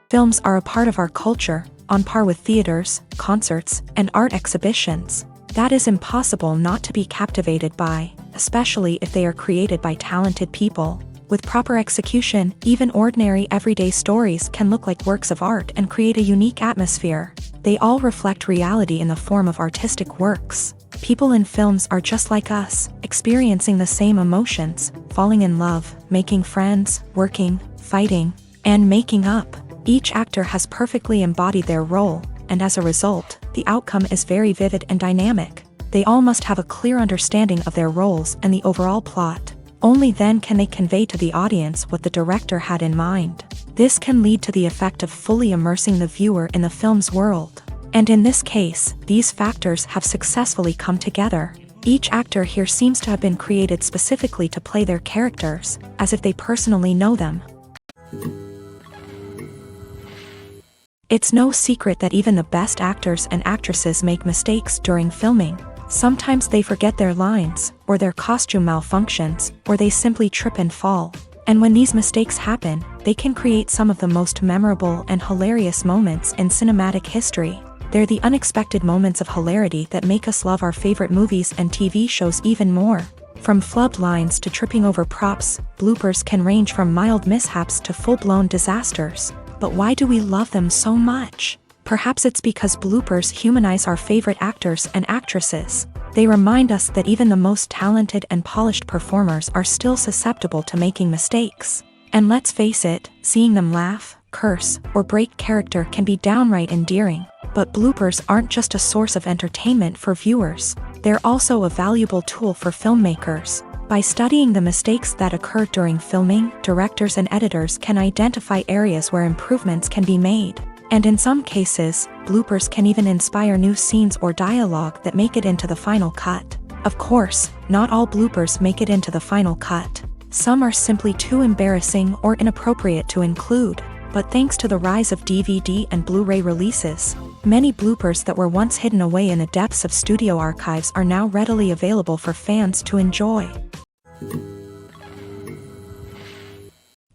Films are a part of our culture, on par with theaters, concerts, and art exhibitions. That is impossible not to be captivated by, especially if they are created by talented people. With proper execution, even ordinary everyday stories can look like works of art and create a unique atmosphere. They all reflect reality in the form of artistic works. People in films are just like us, experiencing the same emotions, falling in love, making friends, working, fighting, and making up. Each actor has perfectly embodied their role, and as a result, the outcome is very vivid and dynamic. They all must have a clear understanding of their roles and the overall plot. Only then can they convey to the audience what the director had in mind. This can lead to the effect of fully immersing the viewer in the film's world. And in this case, these factors have successfully come together. Each actor here seems to have been created specifically to play their characters, as if they personally know them. It's no secret that even the best actors and actresses make mistakes during filming. Sometimes they forget their lines, or their costume malfunctions, or they simply trip and fall. And when these mistakes happen, they can create some of the most memorable and hilarious moments in cinematic history. They're the unexpected moments of hilarity that make us love our favorite movies and TV shows even more. From flubbed lines to tripping over props, bloopers can range from mild mishaps to full-blown disasters. But why do we love them so much? Perhaps it's because bloopers humanize our favorite actors and actresses. They remind us that even the most talented and polished performers are still susceptible to making mistakes. And let's face it, seeing them laugh, curse, or break character can be downright endearing. But bloopers aren't just a source of entertainment for viewers. They're also a valuable tool for filmmakers. By studying the mistakes that occur during filming, directors and editors can identify areas where improvements can be made. And in some cases, bloopers can even inspire new scenes or dialogue that make it into the final cut. Of course, not all bloopers make it into the final cut. Some are simply too embarrassing or inappropriate to include. But thanks to the rise of DVD and Blu-ray releases, many bloopers that were once hidden away in the depths of studio archives are now readily available for fans to enjoy.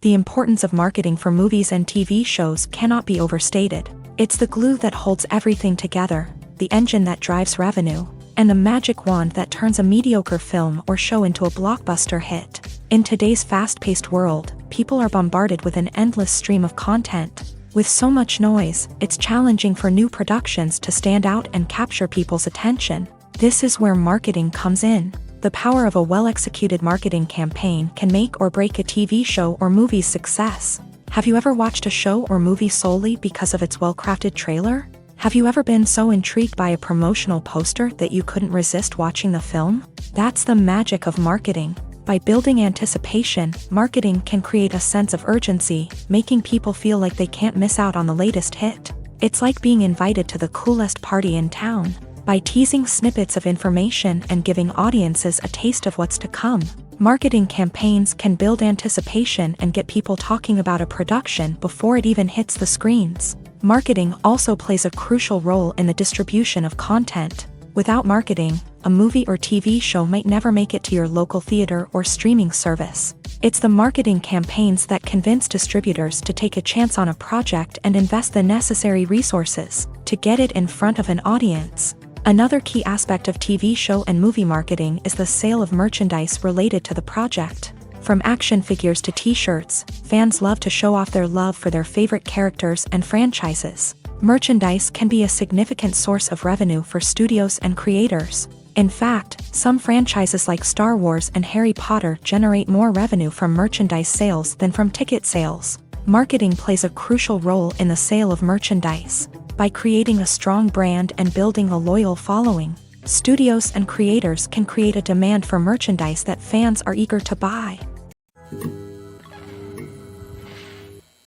The importance of marketing for movies and TV shows cannot be overstated. It's the glue that holds everything together, the engine that drives revenue, and the magic wand that turns a mediocre film or show into a blockbuster hit. In today's fast-paced world, people are bombarded with an endless stream of content. With so much noise, it's challenging for new productions to stand out and capture people's attention. This is where marketing comes in. The power of a well-executed marketing campaign can make or break a TV show or movie's success. Have you ever watched a show or movie solely because of its well-crafted trailer? Have you ever been so intrigued by a promotional poster that you couldn't resist watching the film? That's the magic of marketing. By building anticipation, marketing can create a sense of urgency, making people feel like they can't miss out on the latest hit. It's like being invited to the coolest party in town. By teasing snippets of information and giving audiences a taste of what's to come, marketing campaigns can build anticipation and get people talking about a production before it even hits the screens. Marketing also plays a crucial role in the distribution of content. Without marketing, a movie or TV show might never make it to your local theater or streaming service. It's the marketing campaigns that convince distributors to take a chance on a project and invest the necessary resources to get it in front of an audience. Another key aspect of TV show and movie marketing is the sale of merchandise related to the project. From action figures to t-shirts, fans love to show off their love for their favorite characters and franchises. Merchandise can be a significant source of revenue for studios and creators. In fact, some franchises like Star Wars and Harry Potter generate more revenue from merchandise sales than from ticket sales. Marketing plays a crucial role in the sale of merchandise. By creating a strong brand and building a loyal following, studios and creators can create a demand for merchandise that fans are eager to buy.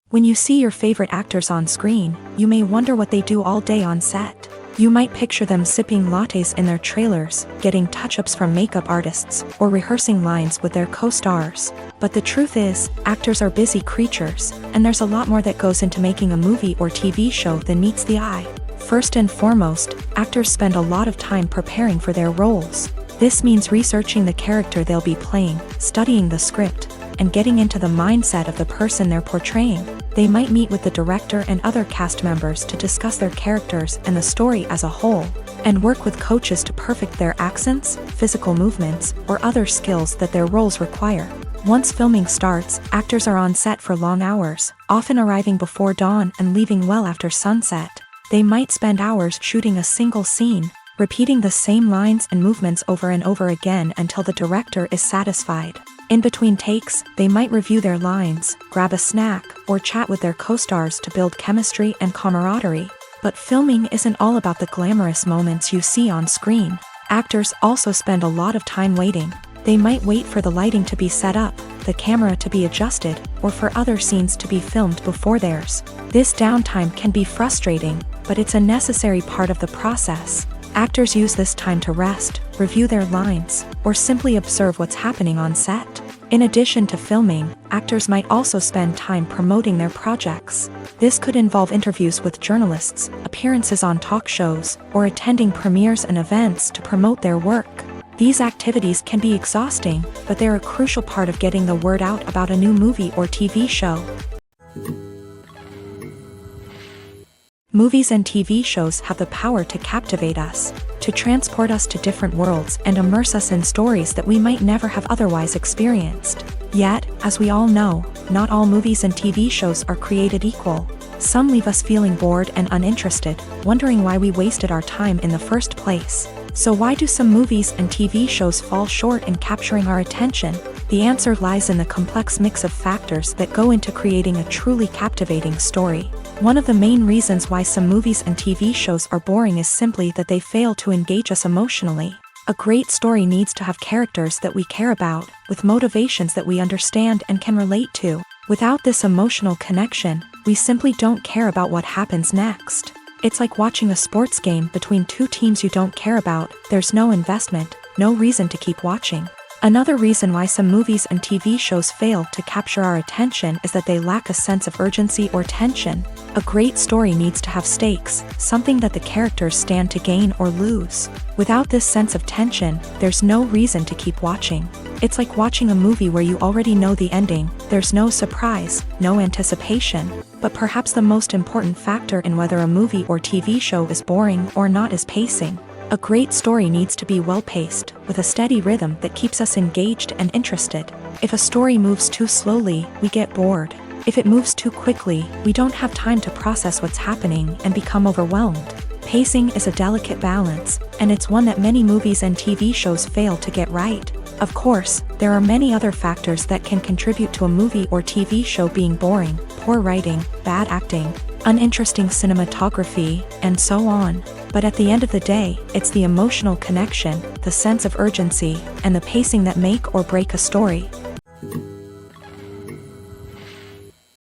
When you see your favorite actors on screen, you may wonder what they do all day on set. You might picture them sipping lattes in their trailers, getting touch-ups from makeup artists, or rehearsing lines with their co-stars. But the truth is, actors are busy creatures, and there's a lot more that goes into making a movie or TV show than meets the eye. First and foremost, actors spend a lot of time preparing for their roles. This means researching the character they'll be playing, studying the script, and getting into the mindset of the person they're portraying. They might meet with the director and other cast members to discuss their characters and the story as a whole, and work with coaches to perfect their accents, physical movements, or other skills that their roles require. Once filming starts, actors are on set for long hours, often arriving before dawn and leaving well after sunset. They might spend hours shooting a single scene, repeating the same lines and movements over and over again until the director is satisfied. In between takes, they might review their lines, grab a snack, or chat with their co-stars to build chemistry and camaraderie. But filming isn't all about the glamorous moments you see on screen. Actors also spend a lot of time waiting. They might wait for the lighting to be set up, the camera to be adjusted, or for other scenes to be filmed before theirs. This downtime can be frustrating, but it's a necessary part of the process. Actors use this time to rest, review their lines, or simply observe what's happening on set. In addition to filming, actors might also spend time promoting their projects. This could involve interviews with journalists, appearances on talk shows, or attending premieres and events to promote their work. These activities can be exhausting, but they're a crucial part of getting the word out about a new movie or TV show. Movies and TV shows have the power to captivate us, to transport us to different worlds and immerse us in stories that we might never have otherwise experienced. Yet, as we all know, not all movies and TV shows are created equal. Some leave us feeling bored and uninterested, wondering why we wasted our time in the first place. So why do some movies and TV shows fall short in capturing our attention? The answer lies in the complex mix of factors that go into creating a truly captivating story. One of the main reasons why some movies and TV shows are boring is simply that they fail to engage us emotionally. A great story needs to have characters that we care about, with motivations that we understand and can relate to. Without this emotional connection, we simply don't care about what happens next. It's like watching a sports game between two teams you don't care about. There's no investment, no reason to keep watching. Another reason why some movies and TV shows fail to capture our attention is that they lack a sense of urgency or tension. A great story needs to have stakes, something that the characters stand to gain or lose. Without this sense of tension, there's no reason to keep watching. It's like watching a movie where you already know the ending. There's no surprise, no anticipation. But perhaps the most important factor in whether a movie or TV show is boring or not is pacing. A great story needs to be well-paced, with a steady rhythm that keeps us engaged and interested. If a story moves too slowly, we get bored. If it moves too quickly, we don't have time to process what's happening and become overwhelmed. Pacing is a delicate balance, and it's one that many movies and TV shows fail to get right. Of course, there are many other factors that can contribute to a movie or TV show being boring: poor writing, bad acting, uninteresting cinematography, and so on. But at the end of the day, it's the emotional connection, the sense of urgency, and the pacing that make or break a story.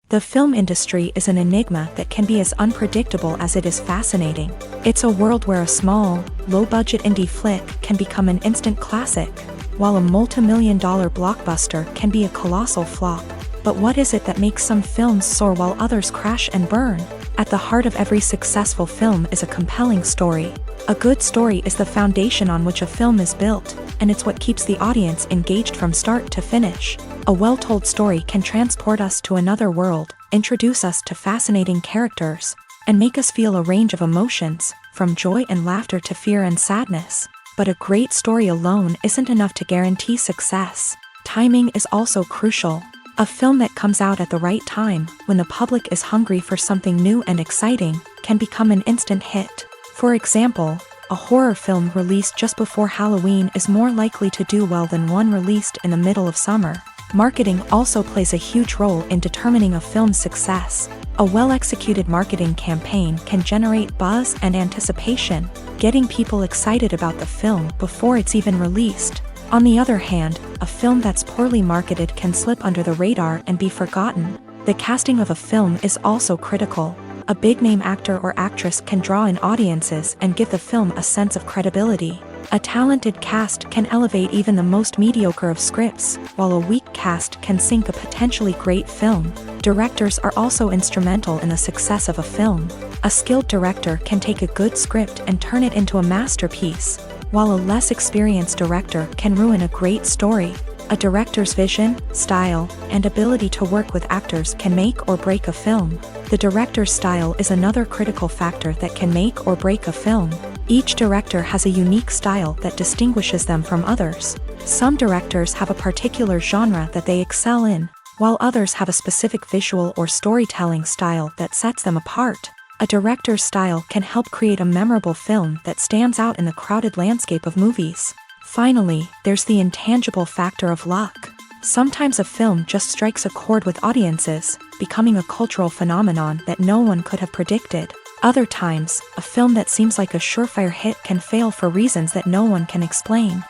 The film industry is an enigma that can be as unpredictable as it is fascinating. It's a world where a small, low-budget indie flick can become an instant classic, while a multi-million-dollar blockbuster can be a colossal flop. But what is it that makes some films soar while others crash and burn? At the heart of every successful film is a compelling story. A good story is the foundation on which a film is built, and it's what keeps the audience engaged from start to finish. A well-told story can transport us to another world, introduce us to fascinating characters, and make us feel a range of emotions, from joy and laughter to fear and sadness. But a great story alone isn't enough to guarantee success. Timing is also crucial. A film that comes out at the right time, when the public is hungry for something new and exciting, can become an instant hit. For example, a horror film released just before Halloween is more likely to do well than one released in the middle of summer. Marketing also plays a huge role in determining a film's success. A well-executed marketing campaign can generate buzz and anticipation, getting people excited about the film before it's even released. On the other hand, a film that's poorly marketed can slip under the radar and be forgotten. The casting of a film is also critical. A big-name actor or actress can draw in audiences and give the film a sense of credibility. A talented cast can elevate even the most mediocre of scripts, while a weak cast can sink a potentially great film. Directors are also instrumental in the success of a film. A skilled director can take a good script and turn it into a masterpiece, while a less experienced director can ruin a great story. A director's vision, style, and ability to work with actors can make or break a film. The director's style is another critical factor that can make or break a film. Each director has a unique style that distinguishes them from others. Some directors have a particular genre that they excel in, while others have a specific visual or storytelling style that sets them apart. A director's style can help create a memorable film that stands out in the crowded landscape of movies. Finally, there's the intangible factor of luck. Sometimes a film just strikes a chord with audiences, becoming a cultural phenomenon that no one could have predicted. Other times, a film that seems like a surefire hit can fail for reasons that no one can explain.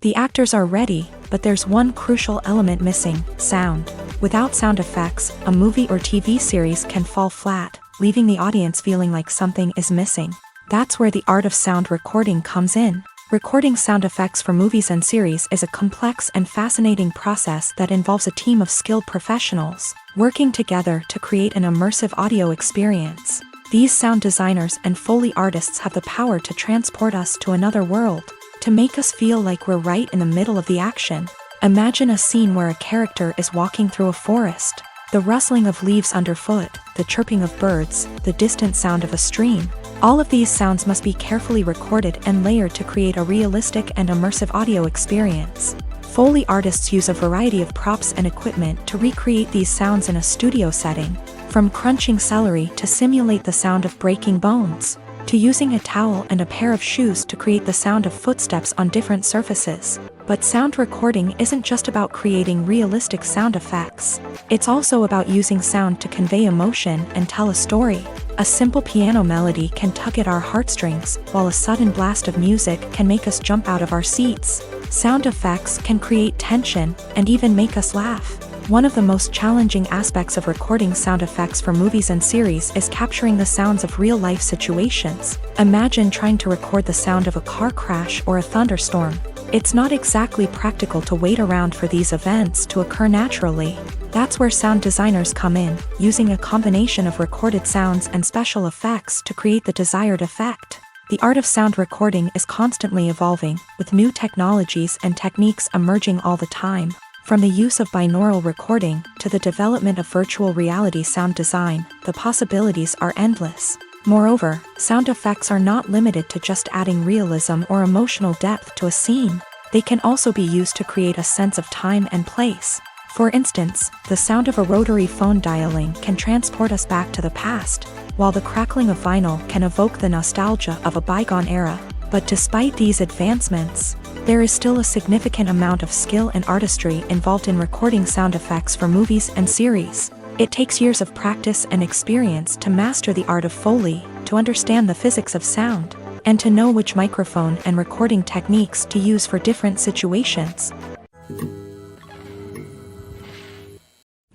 The actors are ready, but there's one crucial element missing: sound. Without sound effects, a movie or TV series can fall flat, leaving the audience feeling like something is missing. That's where the art of sound recording comes in. Recording sound effects for movies and series is a complex and fascinating process that involves a team of skilled professionals working together to create an immersive audio experience. These sound designers and Foley artists have the power to transport us to another world, to make us feel like we're right in the middle of the action. Imagine a scene where a character is walking through a forest. The rustling of leaves underfoot, the chirping of birds, the distant sound of a stream. All of these sounds must be carefully recorded and layered to create a realistic and immersive audio experience. Foley artists use a variety of props and equipment to recreate these sounds in a studio setting, from crunching celery to simulate the sound of breaking bones, to using a towel and a pair of shoes to create the sound of footsteps on different surfaces. But sound recording isn't just about creating realistic sound effects. It's also about using sound to convey emotion and tell a story. A simple piano melody can tug at our heartstrings, while a sudden blast of music can make us jump out of our seats. Sound effects can create tension and even make us laugh. One of the most challenging aspects of recording sound effects for movies and series is capturing the sounds of real-life situations. Imagine trying to record the sound of a car crash or a thunderstorm. It's not exactly practical to wait around for these events to occur naturally. That's where sound designers come in, using a combination of recorded sounds and special effects to create the desired effect. The art of sound recording is constantly evolving, with new technologies and techniques emerging all the time. From the use of binaural recording to the development of virtual reality sound design, the possibilities are endless. Moreover, sound effects are not limited to just adding realism or emotional depth to a scene. They can also be used to create a sense of time and place. For instance, the sound of a rotary phone dialing can transport us back to the past, while the crackling of vinyl can evoke the nostalgia of a bygone era. But despite these advancements, there is still a significant amount of skill and artistry involved in recording sound effects for movies and series. It takes years of practice and experience to master the art of Foley, to understand the physics of sound, and to know which microphone and recording techniques to use for different situations.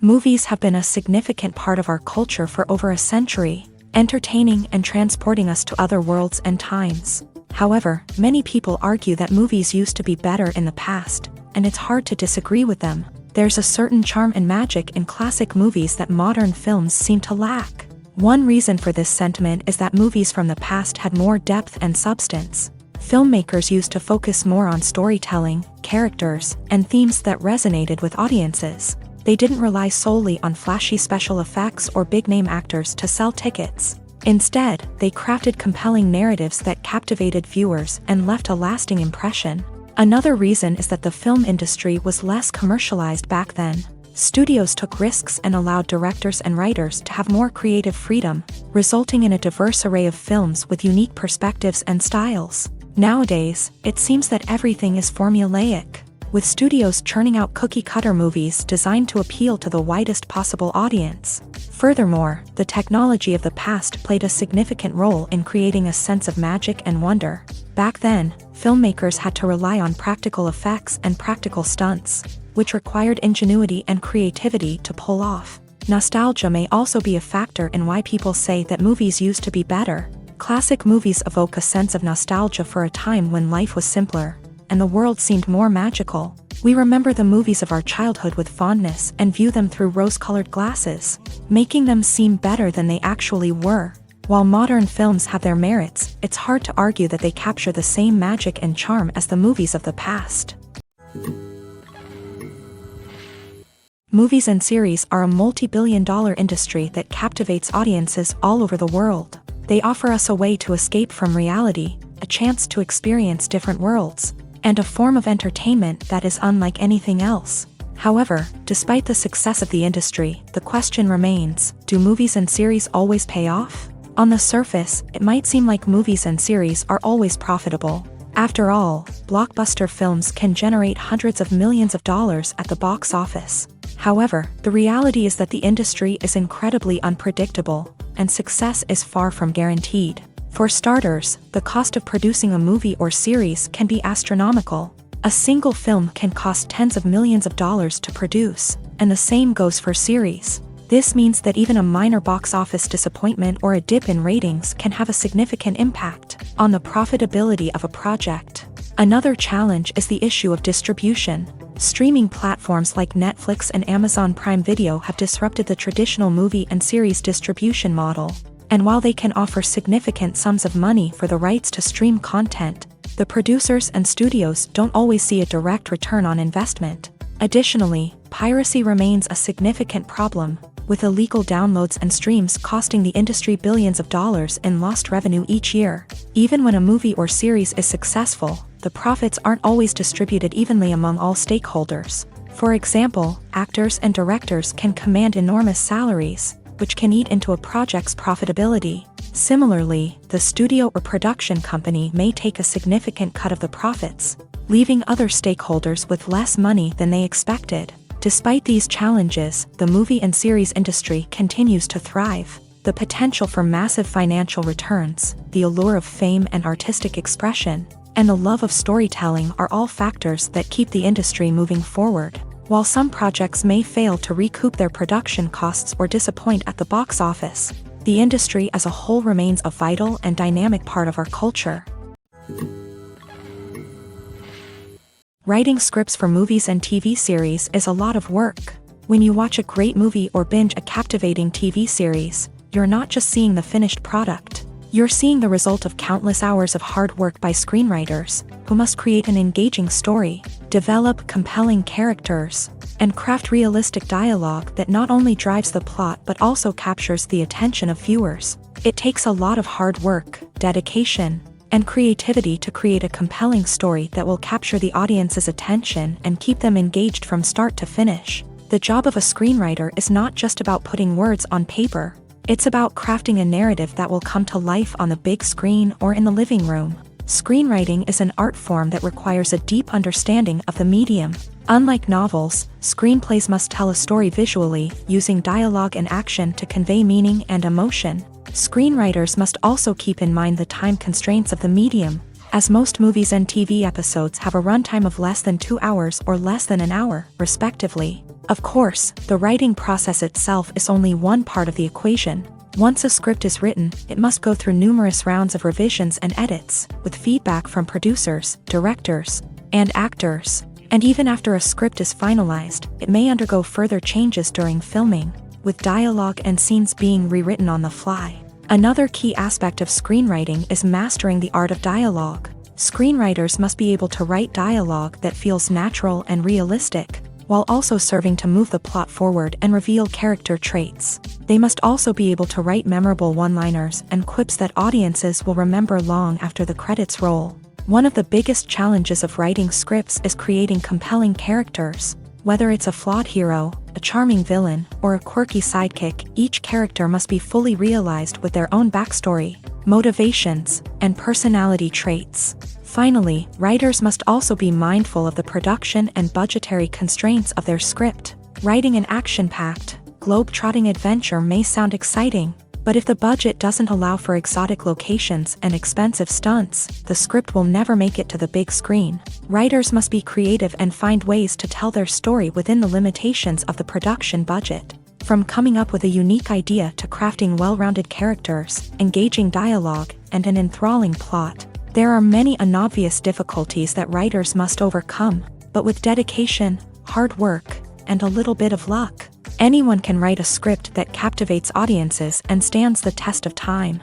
Movies have been a significant part of our culture for over a century, entertaining and transporting us to other worlds and times. However, many people argue that movies used to be better in the past, and it's hard to disagree with them. There's a certain charm and magic in classic movies that modern films seem to lack. One reason for this sentiment is that movies from the past had more depth and substance. Filmmakers used to focus more on storytelling, characters, and themes that resonated with audiences. They didn't rely solely on flashy special effects or big-name actors to sell tickets. Instead, they crafted compelling narratives that captivated viewers and left a lasting impression. Another reason is that the film industry was less commercialized back then. Studios took risks and allowed directors and writers to have more creative freedom, resulting in a diverse array of films with unique perspectives and styles. Nowadays, it seems that everything is formulaic, with studios churning out cookie-cutter movies designed to appeal to the widest possible audience. Furthermore, the technology of the past played a significant role in creating a sense of magic and wonder. Back then, filmmakers had to rely on practical effects and practical stunts, which required ingenuity and creativity to pull off. Nostalgia may also be a factor in why people say that movies used to be better. Classic movies evoke a sense of nostalgia for a time when life was simpler, and the world seemed more magical. We remember the movies of our childhood with fondness and view them through rose-colored glasses, making them seem better than they actually were. While modern films have their merits, it's hard to argue that they capture the same magic and charm as the movies of the past. Movies and series are a multi-billion-dollar industry that captivates audiences all over the world. They offer us a way to escape from reality, a chance to experience different worlds, and a form of entertainment that is unlike anything else. However, despite the success of the industry, the question remains, do movies and series always pay off? On the surface, it might seem like movies and series are always profitable. After all, blockbuster films can generate hundreds of millions of dollars at the box office. However, the reality is that the industry is incredibly unpredictable, and success is far from guaranteed. For starters, the cost of producing a movie or series can be astronomical. A single film can cost tens of millions of dollars to produce, and the same goes for series. This means that even a minor box office disappointment or a dip in ratings can have a significant impact on the profitability of a project. Another challenge is the issue of distribution. Streaming platforms like Netflix and Amazon Prime Video have disrupted the traditional movie and series distribution model. And while they can offer significant sums of money for the rights to stream content, the producers and studios don't always see a direct return on investment. Additionally, piracy remains a significant problem, with illegal downloads and streams costing the industry billions of dollars in lost revenue each year. Even when a movie or series is successful, the profits aren't always distributed evenly among all stakeholders. For example, actors and directors can command enormous salaries, which can eat into a project's profitability. Similarly, the studio or production company may take a significant cut of the profits, leaving other stakeholders with less money than they expected. Despite these challenges, the movie and series industry continues to thrive. The potential for massive financial returns, the allure of fame and artistic expression, and the love of storytelling are all factors that keep the industry moving forward. While some projects may fail to recoup their production costs or disappoint at the box office, the industry as a whole remains a vital and dynamic part of our culture. Writing scripts for movies and TV series is a lot of work. When you watch a great movie or binge a captivating TV series, you're not just seeing the finished product. You're seeing the result of countless hours of hard work by screenwriters, who must create an engaging story, develop compelling characters, and craft realistic dialogue that not only drives the plot but also captures the attention of viewers. It takes a lot of hard work, dedication, and creativity to create a compelling story that will capture the audience's attention and keep them engaged from start to finish. The job of a screenwriter is not just about putting words on paper. It's about crafting a narrative that will come to life on the big screen or in the living room. Screenwriting is an art form that requires a deep understanding of the medium. Unlike novels, screenplays must tell a story visually, using dialogue and action to convey meaning and emotion. Screenwriters must also keep in mind the time constraints of the medium, as most movies and TV episodes have a runtime of less than 2 hours or less than an hour, respectively. Of course, the writing process itself is only one part of the equation. Once a script is written, it must go through numerous rounds of revisions and edits, with feedback from producers, directors, and actors. And even after a script is finalized, it may undergo further changes during filming, with dialogue and scenes being rewritten on the fly. Another key aspect of screenwriting is mastering the art of dialogue. Screenwriters must be able to write dialogue that feels natural and realistic, while also serving to move the plot forward and reveal character traits. They must also be able to write memorable one-liners and quips that audiences will remember long after the credits roll. One of the biggest challenges of writing scripts is creating compelling characters. Whether it's a flawed hero, a charming villain, or a quirky sidekick, each character must be fully realized with their own backstory, motivations, and personality traits. Finally, writers must also be mindful of the production and budgetary constraints of their script. Writing an action-packed, globe-trotting adventure may sound exciting, but if the budget doesn't allow for exotic locations and expensive stunts, the script will never make it to the big screen. Writers must be creative and find ways to tell their story within the limitations of the production budget. From coming up with a unique idea to crafting well-rounded characters, engaging dialogue, and an enthralling plot, there are many unobvious difficulties that writers must overcome, but with dedication, hard work, and a little bit of luck, anyone can write a script that captivates audiences and stands the test of time.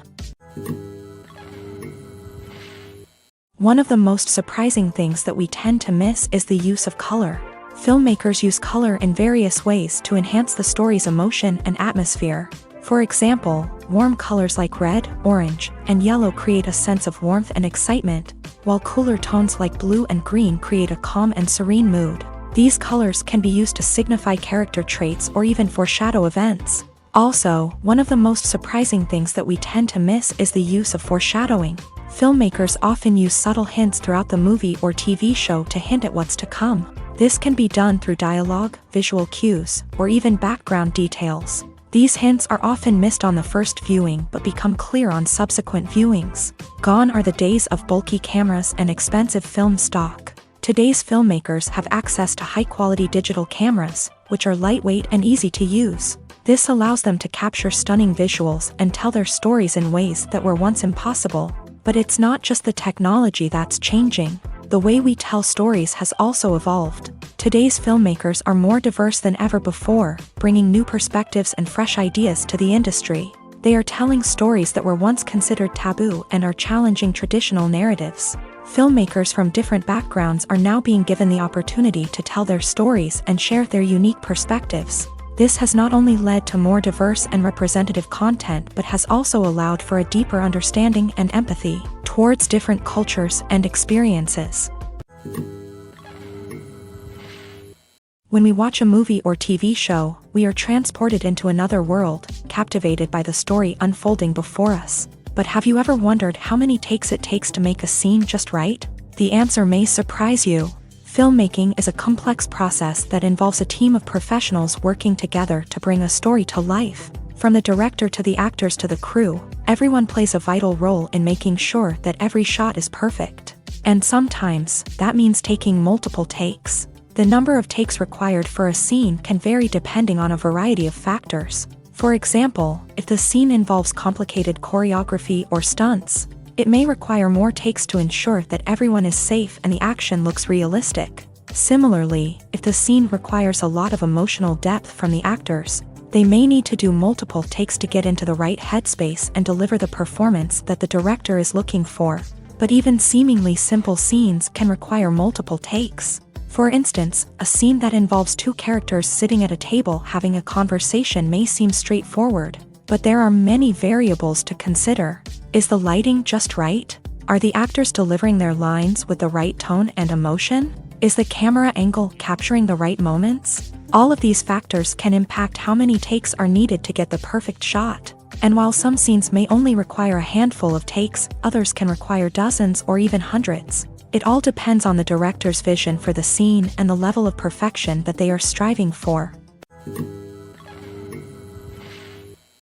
One of the most surprising things that we tend to miss is the use of color. Filmmakers use color in various ways to enhance the story's emotion and atmosphere. For example, warm colors like red, orange, and yellow create a sense of warmth and excitement, while cooler tones like blue and green create a calm and serene mood. These colors can be used to signify character traits or even foreshadow events. Also, one of the most surprising things that we tend to miss is the use of foreshadowing. Filmmakers often use subtle hints throughout the movie or TV show to hint at what's to come. This can be done through dialogue, visual cues, or even background details. These hints are often missed on the first viewing but become clear on subsequent viewings. Gone are the days of bulky cameras and expensive film stock. Today's filmmakers have access to high-quality digital cameras, which are lightweight and easy to use. This allows them to capture stunning visuals and tell their stories in ways that were once impossible. But it's not just the technology that's changing. The way we tell stories has also evolved. Today's filmmakers are more diverse than ever before, bringing new perspectives and fresh ideas to the industry. They are telling stories that were once considered taboo and are challenging traditional narratives. Filmmakers from different backgrounds are now being given the opportunity to tell their stories and share their unique perspectives. This has not only led to more diverse and representative content but has also allowed for a deeper understanding and empathy towards different cultures and experiences. When we watch a movie or TV show, we are transported into another world, captivated by the story unfolding before us. But have you ever wondered how many takes it takes to make a scene just right? The answer may surprise you. Filmmaking is a complex process that involves a team of professionals working together to bring a story to life. From the director to the actors to the crew, everyone plays a vital role in making sure that every shot is perfect. And sometimes, that means taking multiple takes. The number of takes required for a scene can vary depending on a variety of factors. For example, if the scene involves complicated choreography or stunts, it may require more takes to ensure that everyone is safe and the action looks realistic. Similarly, if the scene requires a lot of emotional depth from the actors, they may need to do multiple takes to get into the right headspace and deliver the performance that the director is looking for. But even seemingly simple scenes can require multiple takes. For instance, a scene that involves two characters sitting at a table having a conversation may seem straightforward, but there are many variables to consider. Is the lighting just right? Are the actors delivering their lines with the right tone and emotion? Is the camera angle capturing the right moments? All of these factors can impact how many takes are needed to get the perfect shot. And while some scenes may only require a handful of takes, others can require dozens or even hundreds. It all depends on the director's vision for the scene and the level of perfection that they are striving for.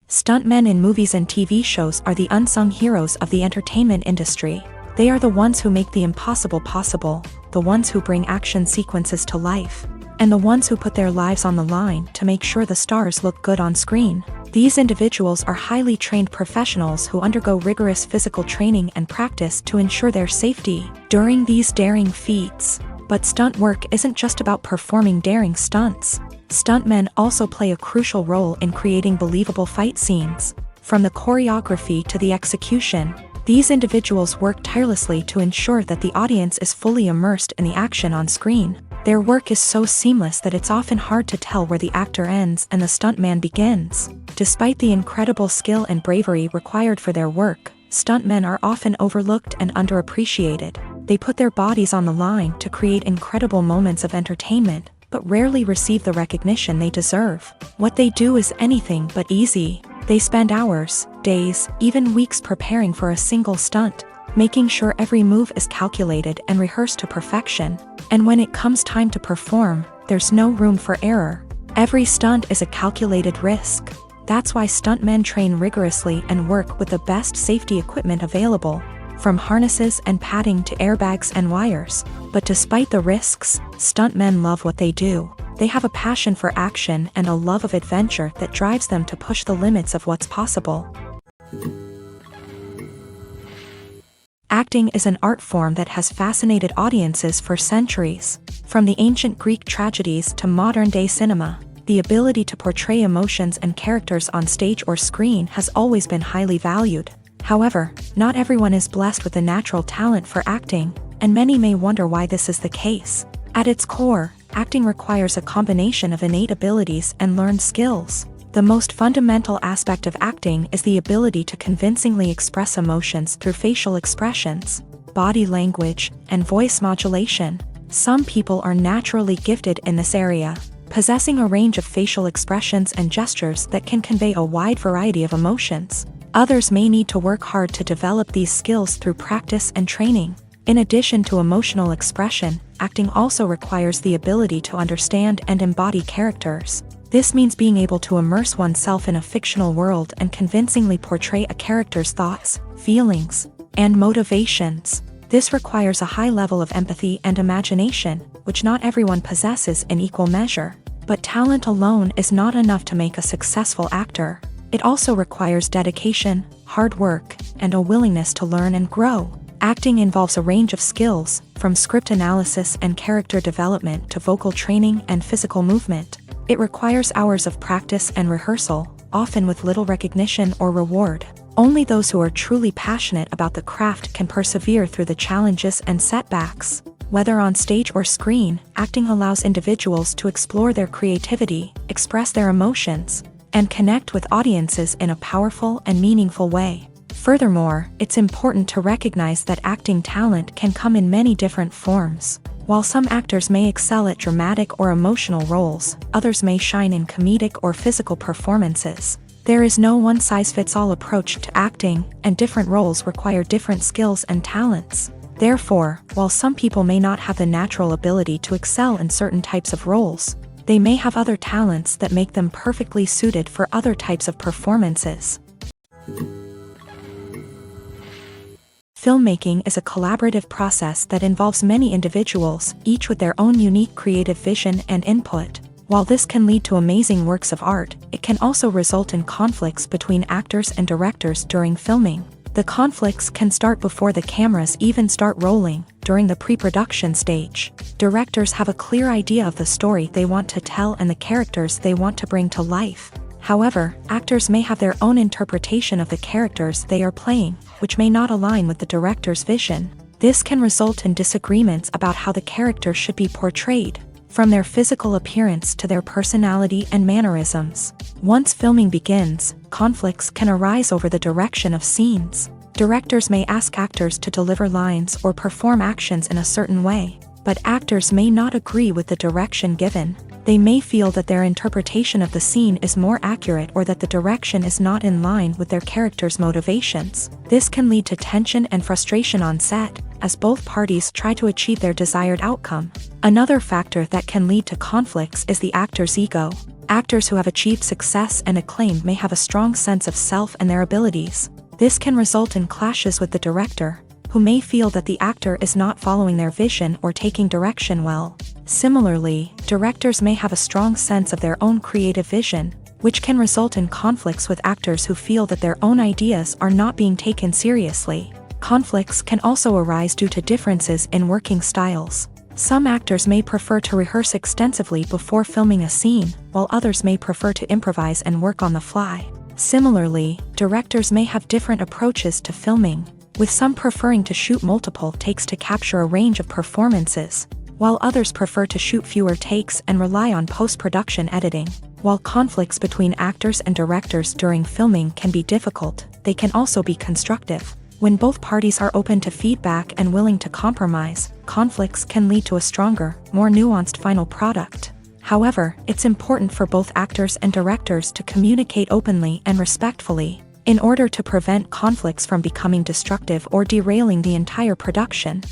Stuntmen in movies and TV shows are the unsung heroes of the entertainment industry. They are the ones who make the impossible possible, the ones who bring action sequences to life, and the ones who put their lives on the line to make sure the stars look good on screen. These individuals are highly trained professionals who undergo rigorous physical training and practice to ensure their safety during these daring feats. But stunt work isn't just about performing daring stunts. Stuntmen also play a crucial role in creating believable fight scenes. From the choreography to the execution, these individuals work tirelessly to ensure that the audience is fully immersed in the action on screen. Their work is so seamless that it's often hard to tell where the actor ends and the stuntman begins. Despite the incredible skill and bravery required for their work, stuntmen are often overlooked and underappreciated. They put their bodies on the line to create incredible moments of entertainment, but rarely receive the recognition they deserve. What they do is anything but easy. They spend hours, days, even weeks preparing for a single stunt, making sure every move is calculated and rehearsed to perfection. And when it comes time to perform, there's no room for error. Every stunt is a calculated risk. That's why stuntmen train rigorously and work with the best safety equipment available, from harnesses and padding to airbags and wires. But despite the risks, stuntmen love what they do. They have a passion for action and a love of adventure that drives them to push the limits of what's possible. Acting is an art form that has fascinated audiences for centuries. From the ancient Greek tragedies to modern-day cinema, the ability to portray emotions and characters on stage or screen has always been highly valued. However, not everyone is blessed with a natural talent for acting, and many may wonder why this is the case. At its core, acting requires a combination of innate abilities and learned skills. The most fundamental aspect of acting is the ability to convincingly express emotions through facial expressions, body language, and voice modulation. Some people are naturally gifted in this area, possessing a range of facial expressions and gestures that can convey a wide variety of emotions. Others may need to work hard to develop these skills through practice and training. In addition to emotional expression, acting also requires the ability to understand and embody characters. This means being able to immerse oneself in a fictional world and convincingly portray a character's thoughts, feelings, and motivations. This requires a high level of empathy and imagination, which not everyone possesses in equal measure. But talent alone is not enough to make a successful actor. It also requires dedication, hard work, and a willingness to learn and grow. Acting involves a range of skills, from script analysis and character development to vocal training and physical movement. It requires hours of practice and rehearsal, often with little recognition or reward. Only those who are truly passionate about the craft can persevere through the challenges and setbacks. Whether on stage or screen, acting allows individuals to explore their creativity, express their emotions, and connect with audiences in a powerful and meaningful way. Furthermore, it's important to recognize that acting talent can come in many different forms. While some actors may excel at dramatic or emotional roles, others may shine in comedic or physical performances. There is no one-size-fits-all approach to acting, and different roles require different skills and talents. Therefore, while some people may not have the natural ability to excel in certain types of roles, they may have other talents that make them perfectly suited for other types of performances. Filmmaking is a collaborative process that involves many individuals, each with their own unique creative vision and input. While this can lead to amazing works of art, it can also result in conflicts between actors and directors during filming. The conflicts can start before the cameras even start rolling, during the pre-production stage. Directors have a clear idea of the story they want to tell and the characters they want to bring to life. However, actors may have their own interpretation of the characters they are playing, which may not align with the director's vision. This can result in disagreements about how the character should be portrayed, from their physical appearance to their personality and mannerisms. Once filming begins, conflicts can arise over the direction of scenes. Directors may ask actors to deliver lines or perform actions in a certain way, but actors may not agree with the direction given. They may feel that their interpretation of the scene is more accurate or that the direction is not in line with their character's motivations. This can lead to tension and frustration on set, as both parties try to achieve their desired outcome. Another factor that can lead to conflicts is the actor's ego. Actors who have achieved success and acclaim may have a strong sense of self and their abilities. This can result in clashes with the director, who may feel that the actor is not following their vision or taking direction well. Similarly, directors may have a strong sense of their own creative vision, which can result in conflicts with actors who feel that their own ideas are not being taken seriously. Conflicts can also arise due to differences in working styles. Some actors may prefer to rehearse extensively before filming a scene, while others may prefer to improvise and work on the fly. Similarly, directors may have different approaches to filming, with some preferring to shoot multiple takes to capture a range of performances, while others prefer to shoot fewer takes and rely on post-production editing. While conflicts between actors and directors during filming can be difficult, they can also be constructive. When both parties are open to feedback and willing to compromise, conflicts can lead to a stronger, more nuanced final product. However, it's important for both actors and directors to communicate openly and respectfully, in order to prevent conflicts from becoming destructive or derailing the entire production.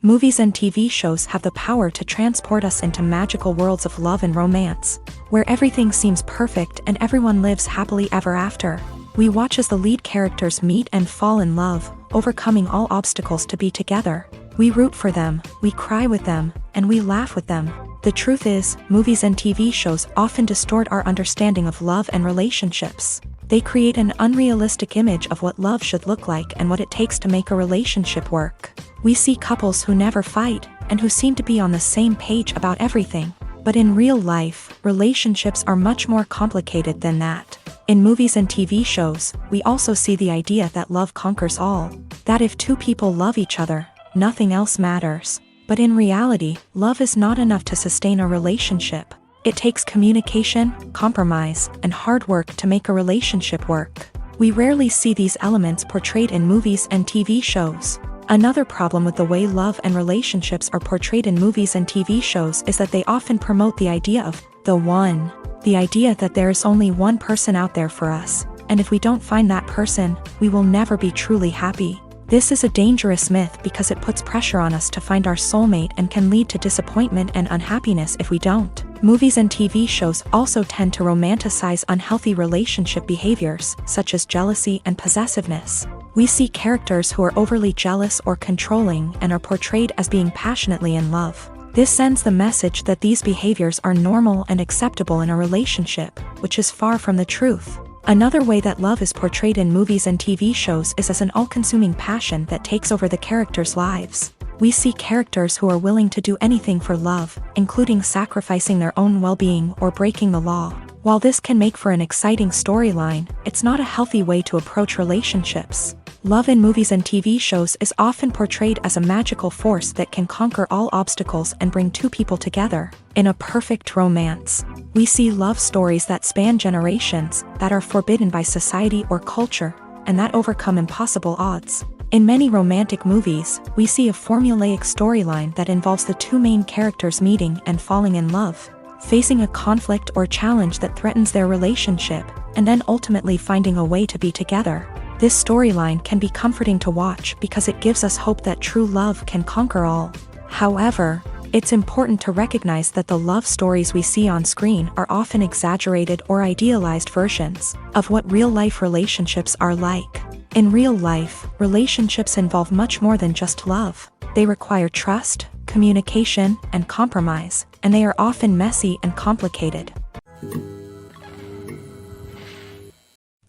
Movies and TV shows have the power to transport us into magical worlds of love and romance, where everything seems perfect and everyone lives happily ever after. We watch as the lead characters meet and fall in love, overcoming all obstacles to be together. We root for them, we cry with them, and we laugh with them. The truth is, movies and TV shows often distort our understanding of love and relationships. They create an unrealistic image of what love should look like and what it takes to make a relationship work. We see couples who never fight, and who seem to be on the same page about everything. But in real life, relationships are much more complicated than that. In movies and TV shows, we also see the idea that love conquers all, that if two people love each other, nothing else matters. But in reality, love is not enough to sustain a relationship. It takes communication, compromise, and hard work to make a relationship work. We rarely see these elements portrayed in movies and TV shows. Another problem with the way love and relationships are portrayed in movies and TV shows is that they often promote the idea of the one. The idea that there is only one person out there for us, and if we don't find that person, we will never be truly happy. This is a dangerous myth because it puts pressure on us to find our soulmate and can lead to disappointment and unhappiness if we don't. Movies and TV shows also tend to romanticize unhealthy relationship behaviors, such as jealousy and possessiveness. We see characters who are overly jealous or controlling and are portrayed as being passionately in love. This sends the message that these behaviors are normal and acceptable in a relationship, which is far from the truth. Another way that love is portrayed in movies and TV shows is as an all-consuming passion that takes over the characters' lives. We see characters who are willing to do anything for love, including sacrificing their own well-being or breaking the law. While this can make for an exciting storyline, it's not a healthy way to approach relationships. Love in movies and TV shows is often portrayed as a magical force that can conquer all obstacles and bring two people together. In a perfect romance, we see love stories that span generations, that are forbidden by society or culture, and that overcome impossible odds. In many romantic movies, we see a formulaic storyline that involves the two main characters meeting and falling in love, facing a conflict or challenge that threatens their relationship, and then ultimately finding a way to be together. This storyline can be comforting to watch because it gives us hope that true love can conquer all. However, it's important to recognize that the love stories we see on screen are often exaggerated or idealized versions of what real-life relationships are like. In real life, relationships involve much more than just love. They require trust, communication, and compromise, and they are often messy and complicated.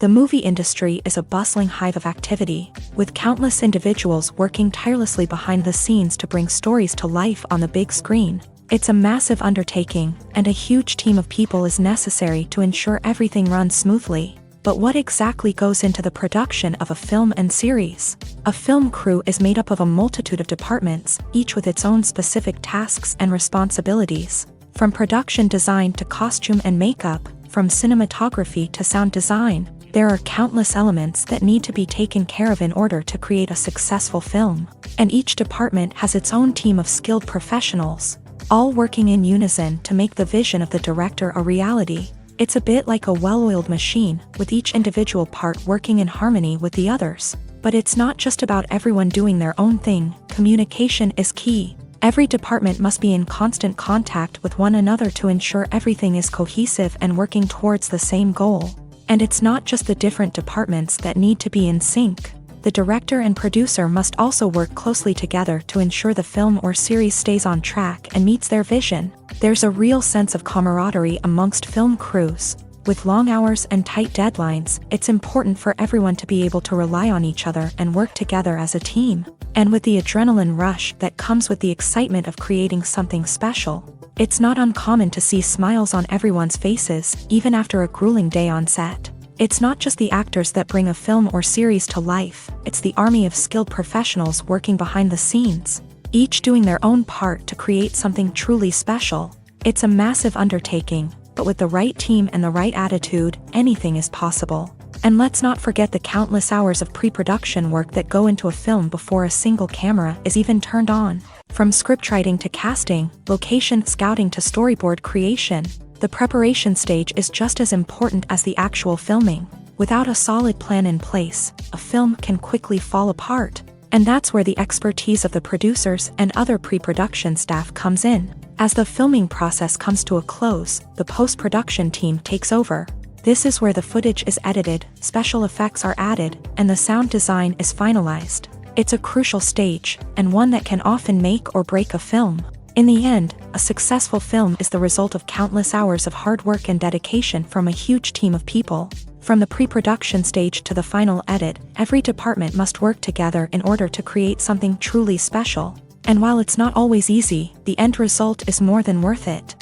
The movie industry is a bustling hive of activity, with countless individuals working tirelessly behind the scenes to bring stories to life on the big screen. It's a massive undertaking, and a huge team of people is necessary to ensure everything runs smoothly. But what exactly goes into the production of a film and series? A film crew is made up of a multitude of departments, each with its own specific tasks and responsibilities. From production design to costume and makeup, from cinematography to sound design, there are countless elements that need to be taken care of in order to create a successful film. And each department has its own team of skilled professionals, all working in unison to make the vision of the director a reality. It's a bit like a well-oiled machine, with each individual part working in harmony with the others. But it's not just about everyone doing their own thing. Communication is key. Every department must be in constant contact with one another to ensure everything is cohesive and working towards the same goal. And it's not just the different departments that need to be in sync. The director and producer must also work closely together to ensure the film or series stays on track and meets their vision. There's a real sense of camaraderie amongst film crews. With long hours and tight deadlines, it's important for everyone to be able to rely on each other and work together as a team. And with the adrenaline rush that comes with the excitement of creating something special, it's not uncommon to see smiles on everyone's faces, even after a grueling day on set. It's not just the actors that bring a film or series to life, it's the army of skilled professionals working behind the scenes, each doing their own part to create something truly special. It's a massive undertaking, but with the right team and the right attitude, anything is possible. And let's not forget the countless hours of pre-production work that go into a film before a single camera is even turned on. From scriptwriting to casting, location scouting to storyboard creation, the preparation stage is just as important as the actual filming. Without a solid plan in place, a film can quickly fall apart. And that's where the expertise of the producers and other pre-production staff comes in. As the filming process comes to a close, the post-production team takes over. This is where the footage is edited, special effects are added, and the sound design is finalized. It's a crucial stage, and one that can often make or break a film. In the end, a successful film is the result of countless hours of hard work and dedication from a huge team of people. From the pre-production stage to the final edit, every department must work together in order to create something truly special. And while it's not always easy, the end result is more than worth it.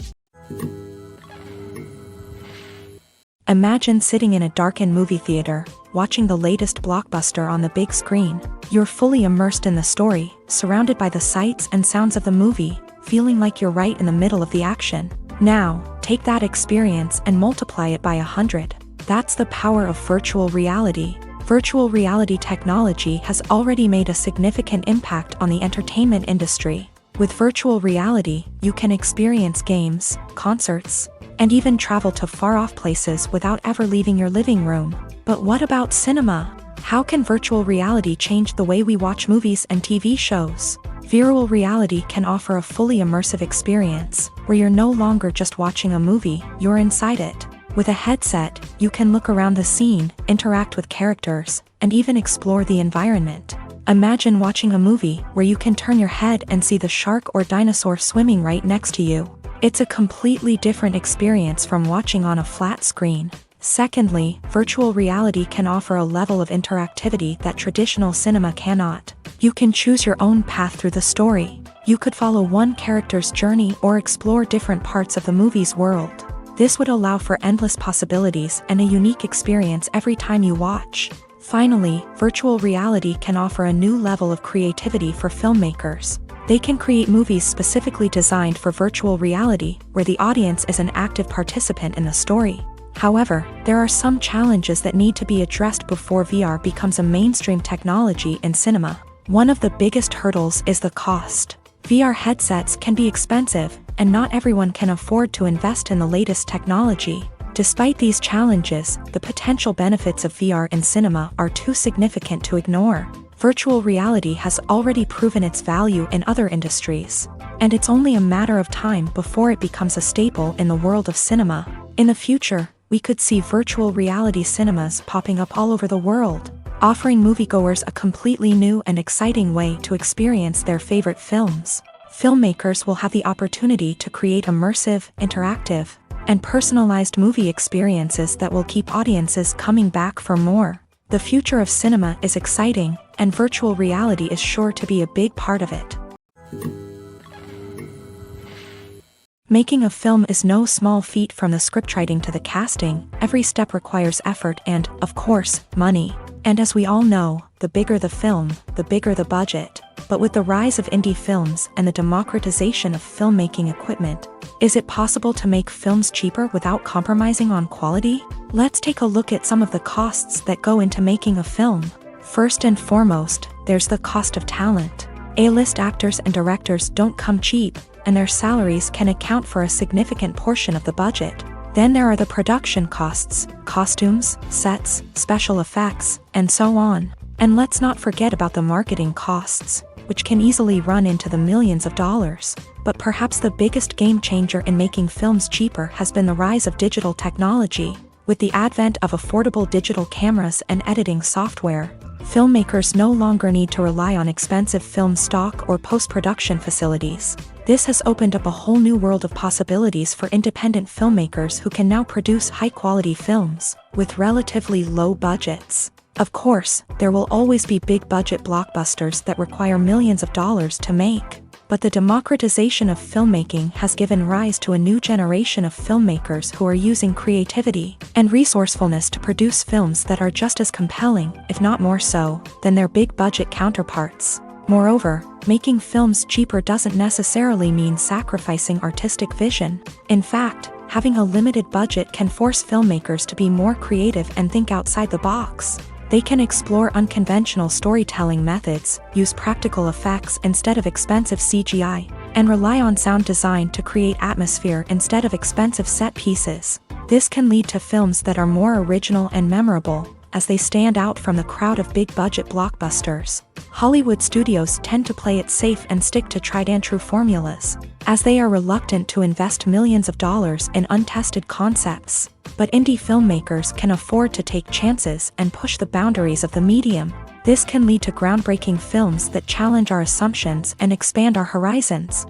Imagine sitting in a darkened movie theater, watching the latest blockbuster on the big screen. You're fully immersed in the story, surrounded by the sights and sounds of the movie, feeling like you're right in the middle of the action. Now, take that experience and multiply it by 100. That's the power of virtual reality. Virtual reality technology has already made a significant impact on the entertainment industry. With virtual reality, you can experience games, concerts, and even travel to far-off places without ever leaving your living room. But what about cinema? How can virtual reality change the way we watch movies and TV shows? Virtual reality can offer a fully immersive experience, where you're no longer just watching a movie, you're inside it. With a headset, you can look around the scene, interact with characters, and even explore the environment. Imagine watching a movie where you can turn your head and see the shark or dinosaur swimming right next to you. It's a completely different experience from watching on a flat screen. Secondly, virtual reality can offer a level of interactivity that traditional cinema cannot. You can choose your own path through the story. You could follow one character's journey or explore different parts of the movie's world. This would allow for endless possibilities and a unique experience every time you watch. Finally, virtual reality can offer a new level of creativity for filmmakers. They can create movies specifically designed for virtual reality, where the audience is an active participant in the story. However, there are some challenges that need to be addressed before VR becomes a mainstream technology in cinema. One of the biggest hurdles is the cost. VR headsets can be expensive, and not everyone can afford to invest in the latest technology. Despite these challenges, the potential benefits of VR in cinema are too significant to ignore. Virtual reality has already proven its value in other industries, and it's only a matter of time before it becomes a staple in the world of cinema. In the future, we could see virtual reality cinemas popping up all over the world, offering moviegoers a completely new and exciting way to experience their favorite films. Filmmakers will have the opportunity to create immersive, interactive, and personalized movie experiences that will keep audiences coming back for more. The future of cinema is exciting, and virtual reality is sure to be a big part of it. Making a film is no small feat. From the scriptwriting to the casting, every step requires effort and, of course, money. And as we all know, the bigger the film, the bigger the budget. But with the rise of indie films and the democratization of filmmaking equipment, is it possible to make films cheaper without compromising on quality? Let's take a look at some of the costs that go into making a film. First and foremost, there's the cost of talent. A-list actors and directors don't come cheap, and their salaries can account for a significant portion of the budget. Then there are the production costs, costumes, sets, special effects, and so on. And let's not forget about the marketing costs, which can easily run into the millions of dollars. But perhaps the biggest game changer in making films cheaper has been the rise of digital technology. With the advent of affordable digital cameras and editing software, filmmakers no longer need to rely on expensive film stock or post-production facilities. This has opened up a whole new world of possibilities for independent filmmakers who can now produce high-quality films with relatively low budgets. Of course, there will always be big-budget blockbusters that require millions of dollars to make. But the democratization of filmmaking has given rise to a new generation of filmmakers who are using creativity and resourcefulness to produce films that are just as compelling, if not more so, than their big-budget counterparts. Moreover, making films cheaper doesn't necessarily mean sacrificing artistic vision. In fact, having a limited budget can force filmmakers to be more creative and think outside the box. They can explore unconventional storytelling methods, use practical effects instead of expensive CGI, and rely on sound design to create atmosphere instead of expensive set pieces. This can lead to films that are more original and memorable, as they stand out from the crowd of big-budget blockbusters. Hollywood studios tend to play it safe and stick to tried-and-true formulas, as they are reluctant to invest millions of dollars in untested concepts. But indie filmmakers can afford to take chances and push the boundaries of the medium. This can lead to groundbreaking films that challenge our assumptions and expand our horizons.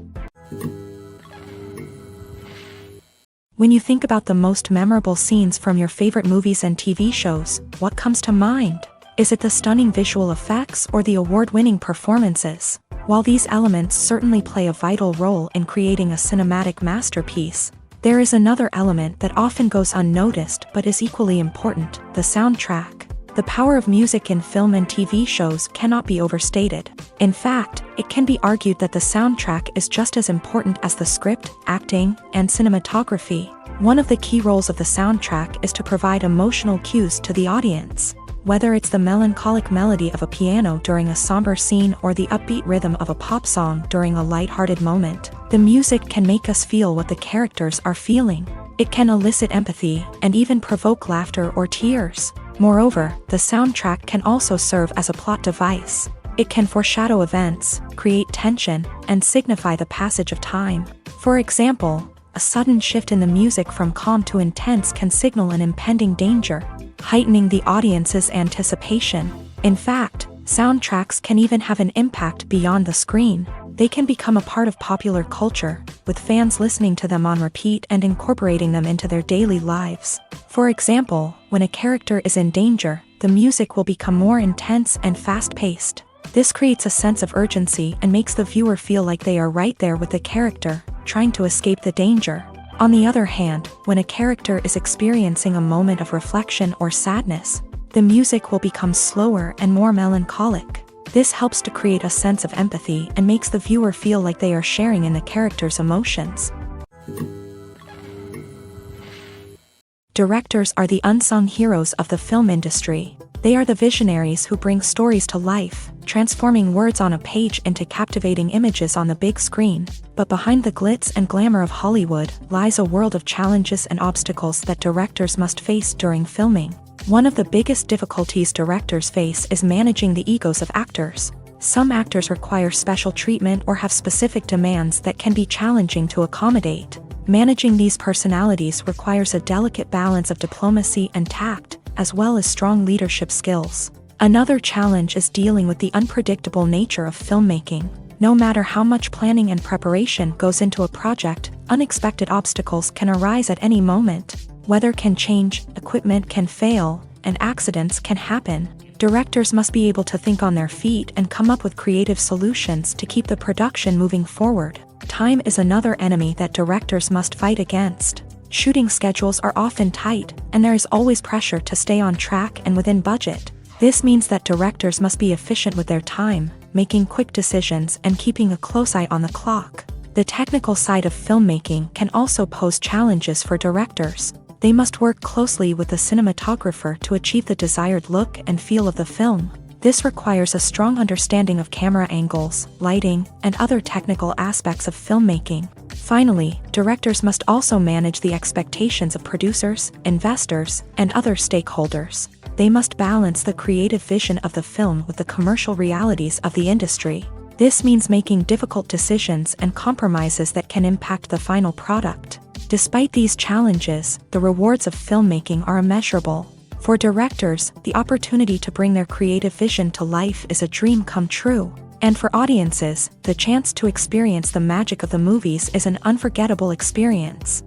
When you think about the most memorable scenes from your favorite movies and TV shows, what comes to mind? Is it the stunning visual effects or the award-winning performances? While these elements certainly play a vital role in creating a cinematic masterpiece, There is another element that often goes unnoticed but is equally important: the soundtrack. The power of music in film and TV shows cannot be overstated. In fact, it can be argued that the soundtrack is just as important as the script, acting, and cinematography. One of the key roles of the soundtrack is to provide emotional cues to the audience. Whether it's the melancholic melody of a piano during a somber scene or the upbeat rhythm of a pop song during a lighthearted moment, the music can make us feel what the characters are feeling. It can elicit empathy and even provoke laughter or tears. Moreover, the soundtrack can also serve as a plot device. It can foreshadow events, create tension, and signify the passage of time. For example, a sudden shift in the music from calm to intense can signal an impending danger, heightening the audience's anticipation. In fact, soundtracks can even have an impact beyond the screen. They can become a part of popular culture, with fans listening to them on repeat and incorporating them into their daily lives. For example, when a character is in danger, the music will become more intense and fast-paced. This creates a sense of urgency and makes the viewer feel like they are right there with the character, trying to escape the danger. On the other hand, when a character is experiencing a moment of reflection or sadness, the music will become slower and more melancholic. This helps to create a sense of empathy and makes the viewer feel like they are sharing in the character's emotions. Directors are the unsung heroes of the film industry. They are the visionaries who bring stories to life, transforming words on a page into captivating images on the big screen. But behind the glitz and glamour of Hollywood lies a world of challenges and obstacles that directors must face during filming. One of the biggest difficulties directors face is managing the egos of actors. Some actors require special treatment or have specific demands that can be challenging to accommodate. Managing these personalities requires a delicate balance of diplomacy and tact, as well as strong leadership skills. Another challenge is dealing with the unpredictable nature of filmmaking. No matter how much planning and preparation goes into a project, unexpected obstacles can arise at any moment. Weather can change, equipment can fail, and accidents can happen. Directors must be able to think on their feet and come up with creative solutions to keep the production moving forward. Time is another enemy that directors must fight against. Shooting schedules are often tight, and there is always pressure to stay on track and within budget. This means that directors must be efficient with their time, making quick decisions and keeping a close eye on the clock. The technical side of filmmaking can also pose challenges for directors. They must work closely with the cinematographer to achieve the desired look and feel of the film. This requires a strong understanding of camera angles, lighting, and other technical aspects of filmmaking. Finally, directors must also manage the expectations of producers, investors, and other stakeholders. They must balance the creative vision of the film with the commercial realities of the industry. This means making difficult decisions and compromises that can impact the final product. Despite these challenges, the rewards of filmmaking are immeasurable. For directors, the opportunity to bring their creative vision to life is a dream come true. And for audiences, the chance to experience the magic of the movies is an unforgettable experience.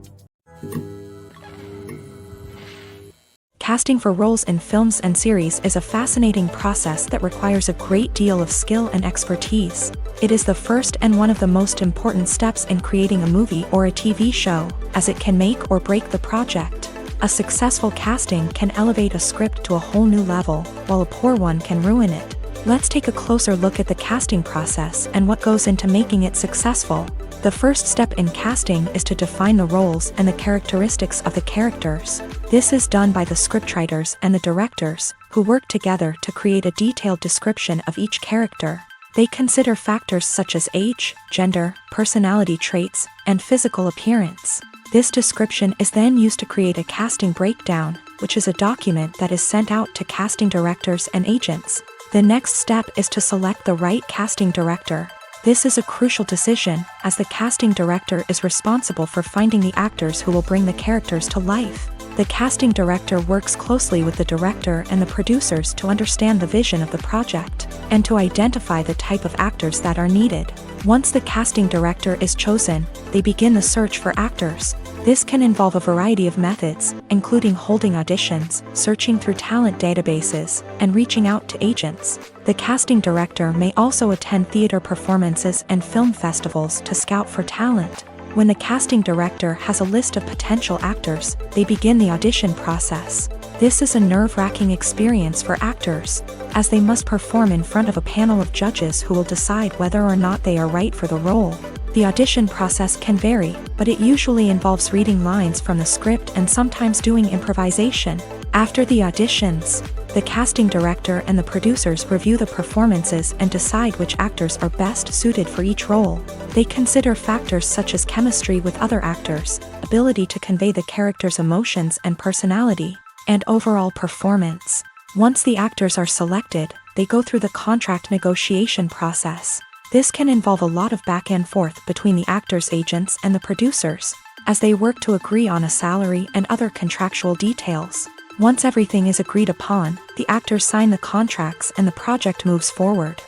Casting for roles in films and series is a fascinating process that requires a great deal of skill and expertise. It is the first and one of the most important steps in creating a movie or a TV show, as it can make or break the project. A successful casting can elevate a script to a whole new level, while a poor one can ruin it. Let's take a closer look at the casting process and what goes into making it successful. The first step in casting is to define the roles and the characteristics of the characters. This is done by the scriptwriters and the directors, who work together to create a detailed description of each character. They consider factors such as age, gender, personality traits, and physical appearance. This description is then used to create a casting breakdown, which is a document that is sent out to casting directors and agents. The next step is to select the right casting director. This is a crucial decision, as the casting director is responsible for finding the actors who will bring the characters to life. The casting director works closely with the director and the producers to understand the vision of the project, and to identify the type of actors that are needed. Once the casting director is chosen, they begin the search for actors. This can involve a variety of methods, including holding auditions, searching through talent databases, and reaching out to agents. The casting director may also attend theater performances and film festivals to scout for talent. When the casting director has a list of potential actors, they begin the audition process. This is a nerve-wracking experience for actors, as they must perform in front of a panel of judges who will decide whether or not they are right for the role. The audition process can vary, but it usually involves reading lines from the script and sometimes doing improvisation. After the auditions, the casting director and the producers review the performances and decide which actors are best suited for each role. They consider factors such as chemistry with other actors, ability to convey the character's emotions and personality, and overall performance. Once the actors are selected, they go through the contract negotiation process. This can involve a lot of back and forth between the actors' agents and the producers, as they work to agree on a salary and other contractual details. Once everything is agreed upon, the actors sign the contracts and the project moves forward.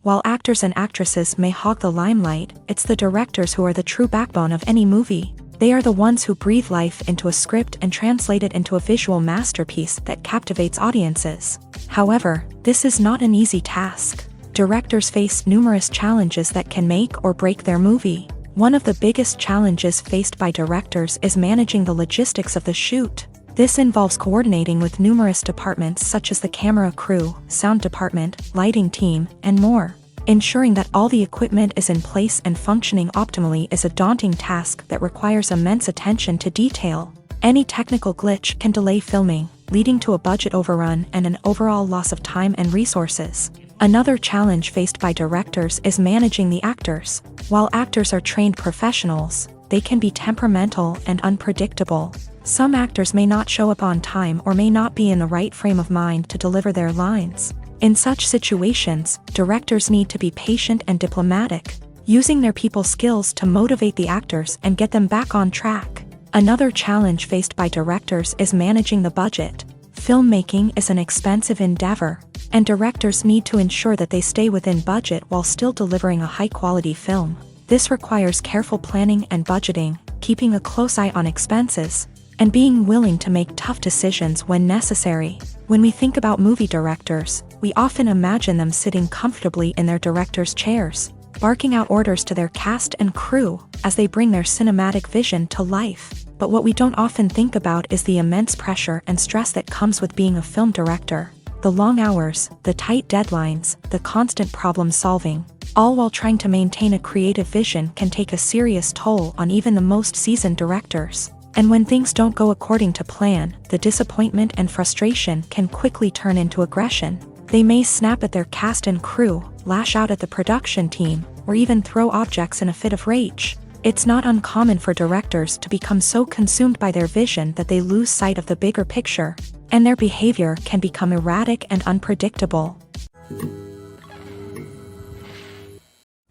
While actors and actresses may hog the limelight, it's the directors who are the true backbone of any movie. They are the ones who breathe life into a script and translate it into a visual masterpiece that captivates audiences. However, this is not an easy task. Directors face numerous challenges that can make or break their movie. One of the biggest challenges faced by directors is managing the logistics of the shoot. This involves coordinating with numerous departments such as the camera crew, sound department, lighting team, and more. Ensuring that all the equipment is in place and functioning optimally is a daunting task that requires immense attention to detail. Any technical glitch can delay filming, leading to a budget overrun and an overall loss of time and resources. Another challenge faced by directors is managing the actors. While actors are trained professionals, they can be temperamental and unpredictable. Some actors may not show up on time or may not be in the right frame of mind to deliver their lines. In such situations, directors need to be patient and diplomatic, using their people skills to motivate the actors and get them back on track. Another challenge faced by directors is managing the budget. Filmmaking is an expensive endeavor, and directors need to ensure that they stay within budget while still delivering a high-quality film. This requires careful planning and budgeting, keeping a close eye on expenses, and being willing to make tough decisions when necessary. When we think about movie directors, we often imagine them sitting comfortably in their director's chairs, barking out orders to their cast and crew as they bring their cinematic vision to life. But what we don't often think about is the immense pressure and stress that comes with being a film director. The long hours, the tight deadlines, the constant problem solving, all while trying to maintain a creative vision can take a serious toll on even the most seasoned directors. And when things don't go according to plan, the disappointment and frustration can quickly turn into aggression. They may snap at their cast and crew, lash out at the production team, or even throw objects in a fit of rage. It's not uncommon for directors to become so consumed by their vision that they lose sight of the bigger picture, and their behavior can become erratic and unpredictable.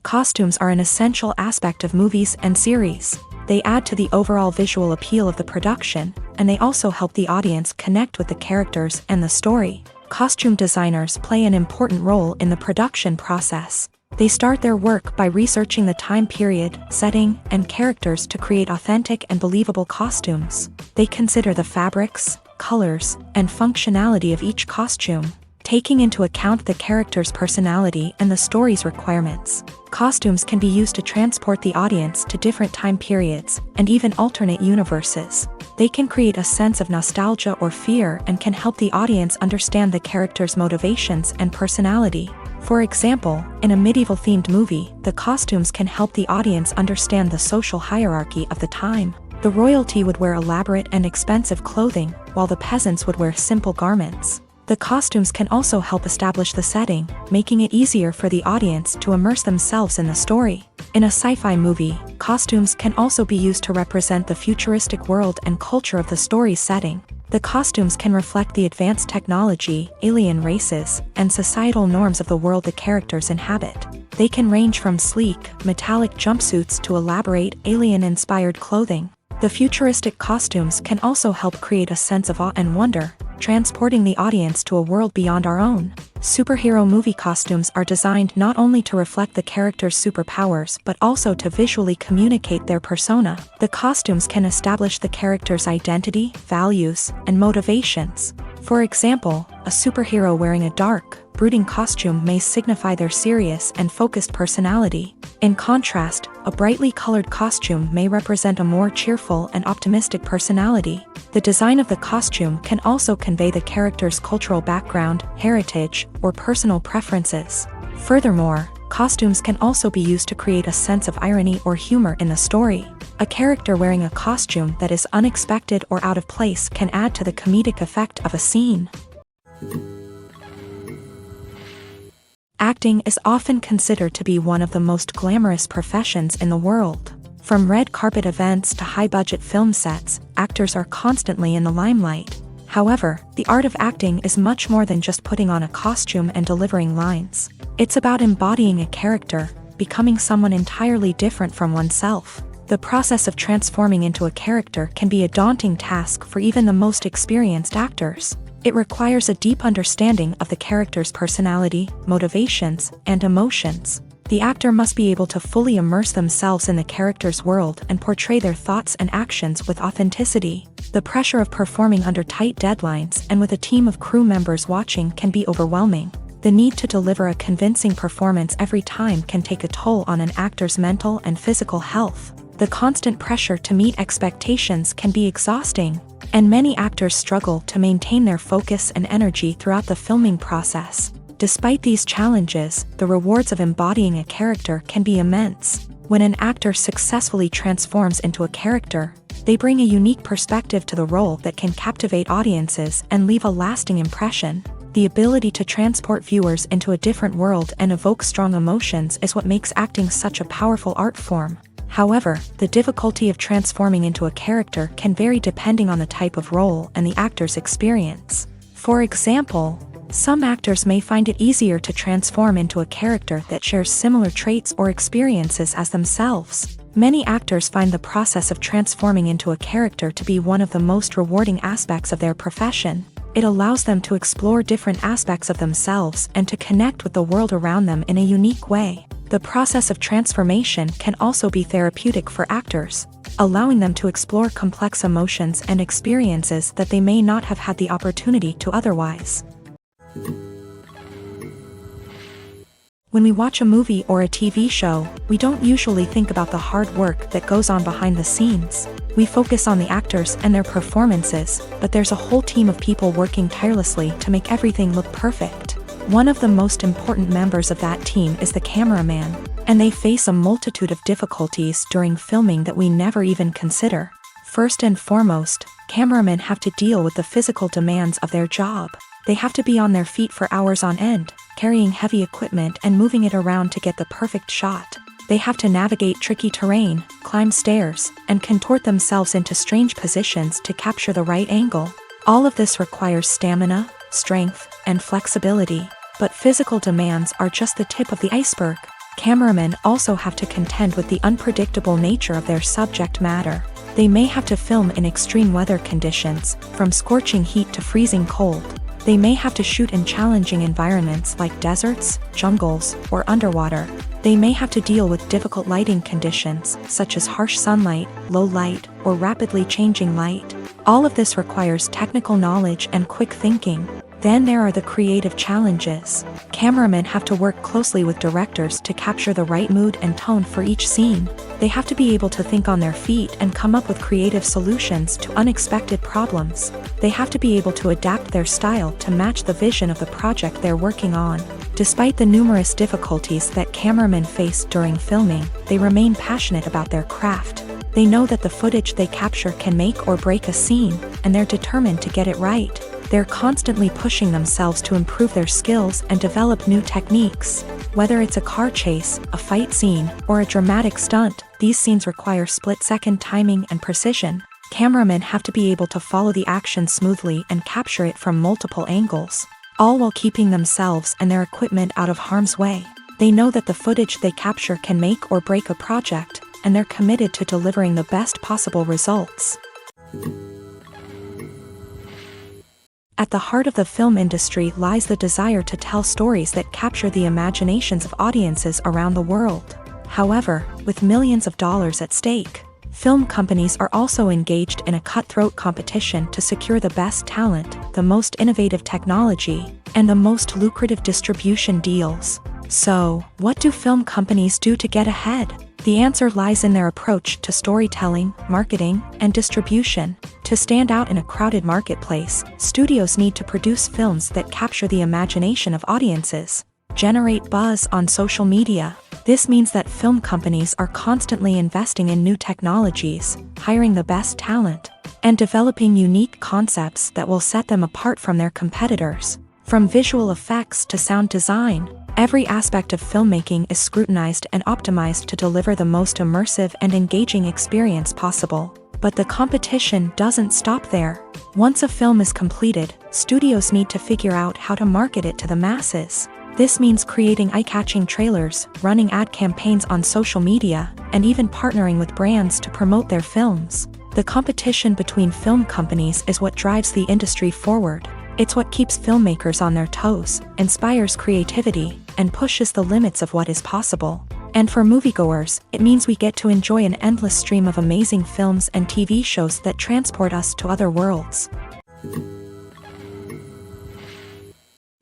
Costumes are an essential aspect of movies and series. They add to the overall visual appeal of the production, and they also help the audience connect with the characters and the story. Costume designers play an important role in the production process. They start their work by researching the time period, setting, and characters to create authentic and believable costumes. They consider the fabrics, colors, and functionality of each costume, taking into account the character's personality and the story's requirements. Costumes can be used to transport the audience to different time periods and even alternate universes. They can create a sense of nostalgia or fear and can help the audience understand the character's motivations and personality. For example, in a medieval-themed movie, the costumes can help the audience understand the social hierarchy of the time. The royalty would wear elaborate and expensive clothing, while the peasants would wear simple garments. The costumes can also help establish the setting, making it easier for the audience to immerse themselves in the story. In a sci-fi movie, costumes can also be used to represent the futuristic world and culture of the story's setting. The costumes can reflect the advanced technology, alien races, and societal norms of the world the characters inhabit. They can range from sleek, metallic jumpsuits to elaborate, alien-inspired clothing. The futuristic costumes can also help create a sense of awe and wonder, transporting the audience to a world beyond our own. Superhero movie costumes are designed not only to reflect the character's superpowers but also to visually communicate their persona. The costumes can establish the character's identity, values, and motivations. For example, a superhero wearing a dark, brooding costume may signify their serious and focused personality. In contrast, a brightly colored costume may represent a more cheerful and optimistic personality. The design of the costume can also convey the character's cultural background, heritage, or personal preferences. Furthermore, costumes can also be used to create a sense of irony or humor in the story. A character wearing a costume that is unexpected or out of place can add to the comedic effect of a scene. Acting is often considered to be one of the most glamorous professions in the world. From red carpet events to high-budget film sets, actors are constantly in the limelight. However, the art of acting is much more than just putting on a costume and delivering lines. It's about embodying a character, becoming someone entirely different from oneself. The process of transforming into a character can be a daunting task for even the most experienced actors. It requires a deep understanding of the character's personality, motivations, and emotions. The actor must be able to fully immerse themselves in the character's world and portray their thoughts and actions with authenticity. The pressure of performing under tight deadlines and with a team of crew members watching can be overwhelming. The need to deliver a convincing performance every time can take a toll on an actor's mental and physical health. The constant pressure to meet expectations can be exhausting, and many actors struggle to maintain their focus and energy throughout the filming process. Despite these challenges, the rewards of embodying a character can be immense. When an actor successfully transforms into a character, they bring a unique perspective to the role that can captivate audiences and leave a lasting impression. The ability to transport viewers into a different world and evoke strong emotions is what makes acting such a powerful art form. However, the difficulty of transforming into a character can vary depending on the type of role and the actor's experience. For example, some actors may find it easier to transform into a character that shares similar traits or experiences as themselves. Many actors find the process of transforming into a character to be one of the most rewarding aspects of their profession. It allows them to explore different aspects of themselves and to connect with the world around them in a unique way. The process of transformation can also be therapeutic for actors, allowing them to explore complex emotions and experiences that they may not have had the opportunity to otherwise. When we watch a movie or a TV show, we don't usually think about the hard work that goes on behind the scenes. We focus on the actors and their performances, but there's a whole team of people working tirelessly to make everything look perfect. One of the most important members of that team is the cameraman, and they face a multitude of difficulties during filming that we never even consider. First and foremost, cameramen have to deal with the physical demands of their job. They have to be on their feet for hours on end, carrying heavy equipment and moving it around to get the perfect shot. They have to navigate tricky terrain, climb stairs, and contort themselves into strange positions to capture the right angle. All of this requires stamina, strength, and flexibility. But physical demands are just the tip of the iceberg. Cameramen also have to contend with the unpredictable nature of their subject matter. They may have to film in extreme weather conditions, from scorching heat to freezing cold. They may have to shoot in challenging environments like deserts, jungles, or underwater. They may have to deal with difficult lighting conditions, such as harsh sunlight, low light, or rapidly changing light. All of this requires technical knowledge and quick thinking. Then there are the creative challenges. Cameramen have to work closely with directors to capture the right mood and tone for each scene. They have to be able to think on their feet and come up with creative solutions to unexpected problems. They have to be able to adapt their style to match the vision of the project they're working on. Despite the numerous difficulties that cameramen face during filming, they remain passionate about their craft. They know that the footage they capture can make or break a scene, and they're determined to get it right. They're constantly pushing themselves to improve their skills and develop new techniques. Whether it's a car chase, a fight scene, or a dramatic stunt, these scenes require split-second timing and precision. Cameramen have to be able to follow the action smoothly and capture it from multiple angles, all while keeping themselves and their equipment out of harm's way. They know that the footage they capture can make or break a project, and they're committed to delivering the best possible results. At the heart of the film industry lies the desire to tell stories that capture the imaginations of audiences around the world. However, with millions of dollars at stake, Film companies are also engaged in a cutthroat competition to secure the best talent, the most innovative technology, and the most lucrative distribution deals. So, what do film companies do to get ahead? The answer lies in their approach to storytelling, marketing, and distribution. To stand out in a crowded marketplace, studios need to produce films that capture the imagination of audiences, generate buzz on social media. This means that film companies are constantly investing in new technologies, hiring the best talent, and developing unique concepts that will set them apart from their competitors. From visual effects to sound design, every aspect of filmmaking is scrutinized and optimized to deliver the most immersive and engaging experience possible. But the competition doesn't stop there. Once a film is completed, studios need to figure out how to market it to the masses. This means creating eye-catching trailers, running ad campaigns on social media, and even partnering with brands to promote their films. The competition between film companies is what drives the industry forward. It's what keeps filmmakers on their toes, inspires creativity, and pushes the limits of what is possible. And for moviegoers, it means we get to enjoy an endless stream of amazing films and TV shows that transport us to other worlds.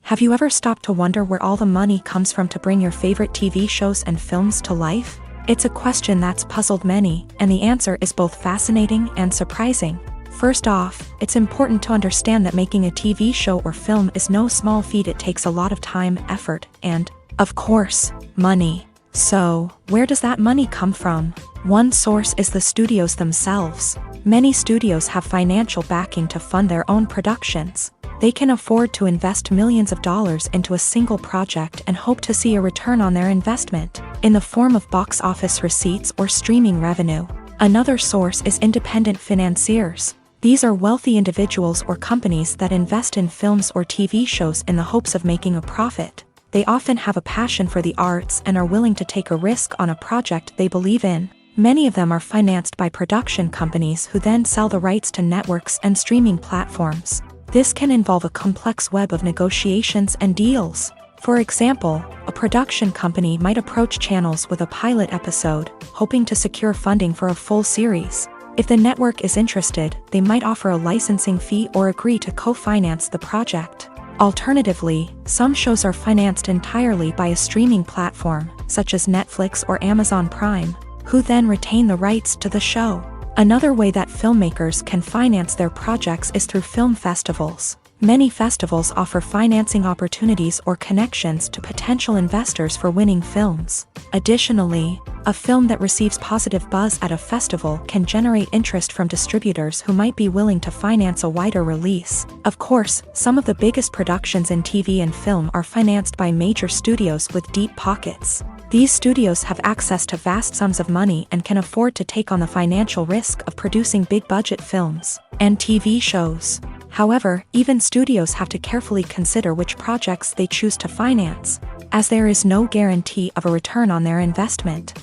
Have you ever stopped to wonder where all the money comes from to bring your favorite TV shows and films to life? It's a question that's puzzled many, and the answer is both fascinating and surprising. First off, it's important to understand that making a TV show or film is no small feat. It takes a lot of time, effort, and, of course, money. So, where does that money come from? One source is the studios themselves. Many studios have financial backing to fund their own productions. They can afford to invest millions of dollars into a single project and hope to see a return on their investment, in the form of box office receipts or streaming revenue. Another source is independent financiers. These are wealthy individuals or companies that invest in films or TV shows in the hopes of making a profit. They often have a passion for the arts and are willing to take a risk on a project they believe in. Many of them are financed by production companies who then sell the rights to networks and streaming platforms. This can involve a complex web of negotiations and deals. For example, a production company might approach channels with a pilot episode, hoping to secure funding for a full series. If the network is interested, they might offer a licensing fee or agree to co-finance the project. Alternatively, some shows are financed entirely by a streaming platform, such as Netflix or Amazon Prime, who then retain the rights to the show. Another way that filmmakers can finance their projects is through film festivals. Many festivals offer financing opportunities or connections to potential investors for winning films. Additionally, a film that receives positive buzz at a festival can generate interest from distributors who might be willing to finance a wider release. Of course, some of the biggest productions in TV and film are financed by major studios with deep pockets. These studios have access to vast sums of money and can afford to take on the financial risk of producing big-budget films and TV shows. However, even studios have to carefully consider which projects they choose to finance, as there is no guarantee of a return on their investment.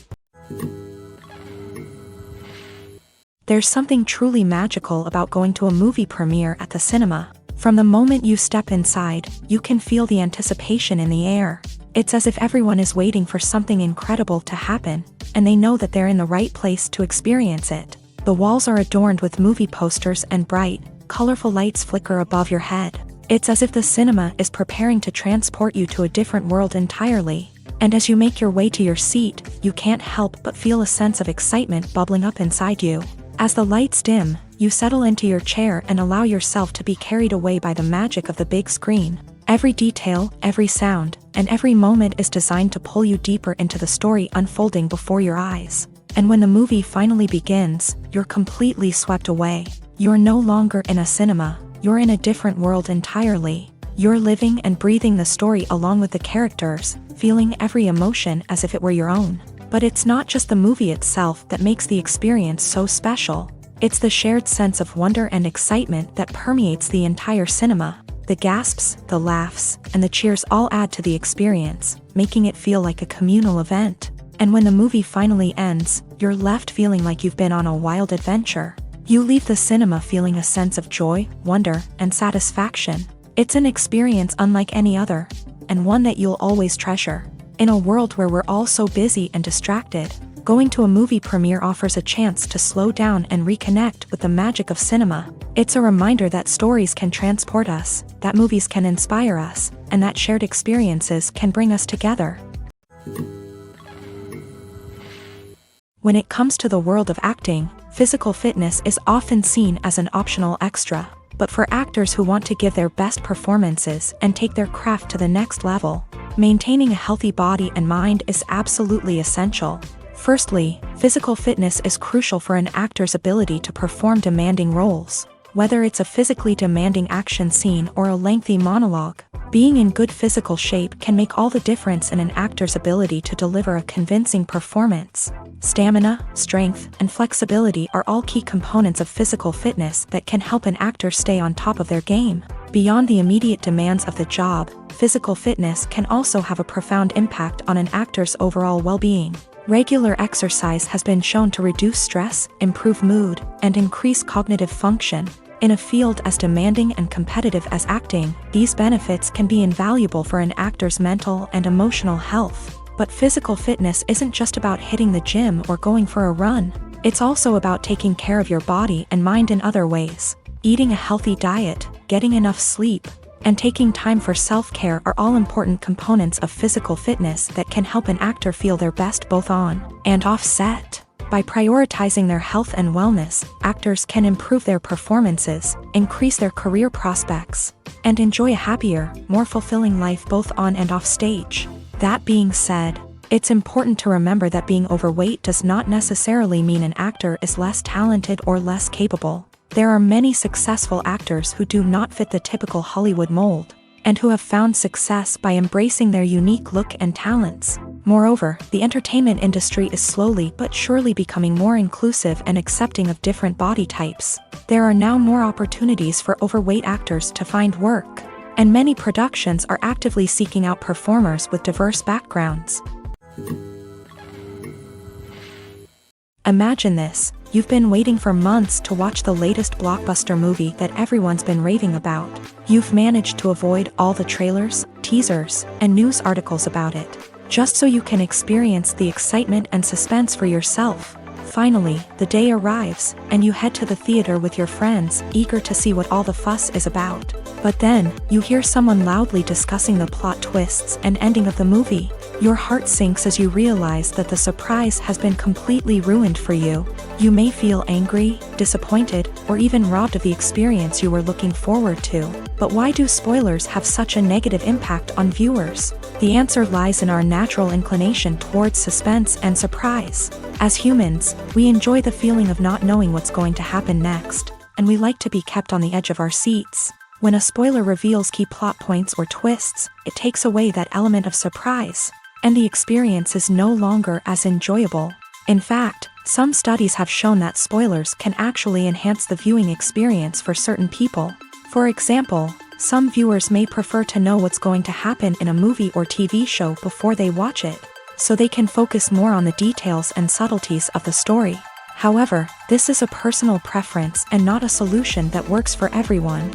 There's something truly magical about going to a movie premiere at the cinema. From the moment you step inside, you can feel the anticipation in the air. It's as if everyone is waiting for something incredible to happen, and they know that they're in the right place to experience it. The walls are adorned with movie posters and bright, colorful lights flicker above your head. It's as if the cinema is preparing to transport you to a different world entirely. And as you make your way to your seat, you can't help but feel a sense of excitement bubbling up inside you. As the lights dim, you settle into your chair and allow yourself to be carried away by the magic of the big screen. Every detail, every sound, and every moment is designed to pull you deeper into the story unfolding before your eyes. And when the movie finally begins, you're completely swept away. You're no longer in a cinema, you're in a different world entirely. You're living and breathing the story along with the characters, feeling every emotion as if it were your own. But it's not just the movie itself that makes the experience so special. It's the shared sense of wonder and excitement that permeates the entire cinema. The gasps, the laughs, and the cheers all add to the experience, making it feel like a communal event. And when the movie finally ends, you're left feeling like you've been on a wild adventure. You leave the cinema feeling a sense of joy, wonder, and satisfaction. It's an experience unlike any other, and one that you'll always treasure. In a world where we're all so busy and distracted, Going to a movie premiere offers a chance to slow down and reconnect with the magic of cinema. It's a reminder that stories can transport us, that movies can inspire us, and that shared experiences can bring us together. When it comes to the world of acting, physical fitness is often seen as an optional extra. But for actors who want to give their best performances and take their craft to the next level, maintaining a healthy body and mind is absolutely essential. Firstly, physical fitness is crucial for an actor's ability to perform demanding roles. Whether it's a physically demanding action scene or a lengthy monologue, being in good physical shape can make all the difference in an actor's ability to deliver a convincing performance. Stamina, strength, and flexibility are all key components of physical fitness that can help an actor stay on top of their game. Beyond the immediate demands of the job, physical fitness can also have a profound impact on an actor's overall well-being. Regular exercise has been shown to reduce stress, improve mood, and increase cognitive function. In a field as demanding and competitive as acting, these benefits can be invaluable for an actor's mental and emotional health. But physical fitness isn't just about hitting the gym or going for a run. It's also about taking care of your body and mind in other ways. Eating a healthy diet, getting enough sleep, and taking time for self-care are all important components of physical fitness that can help an actor feel their best both on and off set. By prioritizing their health and wellness, actors can improve their performances, increase their career prospects, and enjoy a happier, more fulfilling life both on and off stage. That being said, it's important to remember that being overweight does not necessarily mean an actor is less talented or less capable. There are many successful actors who do not fit the typical Hollywood mold, and who have found success by embracing their unique look and talents. Moreover, the entertainment industry is slowly but surely becoming more inclusive and accepting of different body types. There are now more opportunities for overweight actors to find work, and many productions are actively seeking out performers with diverse backgrounds. Imagine this. You've been waiting for months to watch the latest blockbuster movie that everyone's been raving about. You've managed to avoid all the trailers, teasers, and news articles about it, just so you can experience the excitement and suspense for yourself. Finally, the day arrives, and you head to the theater with your friends, eager to see what all the fuss is about. But then, you hear someone loudly discussing the plot twists and ending of the movie. Your heart sinks as you realize that the surprise has been completely ruined for you. You may feel angry, disappointed, or even robbed of the experience you were looking forward to. But why do spoilers have such a negative impact on viewers? The answer lies in our natural inclination towards suspense and surprise. As humans, we enjoy the feeling of not knowing what's going to happen next, and we like to be kept on the edge of our seats. When a spoiler reveals key plot points or twists, it takes away that element of surprise, and the experience is no longer as enjoyable. In fact, some studies have shown that spoilers can actually enhance the viewing experience for certain people. For example, some viewers may prefer to know what's going to happen in a movie or TV show before they watch it, so they can focus more on the details and subtleties of the story. However, this is a personal preference and not a solution that works for everyone.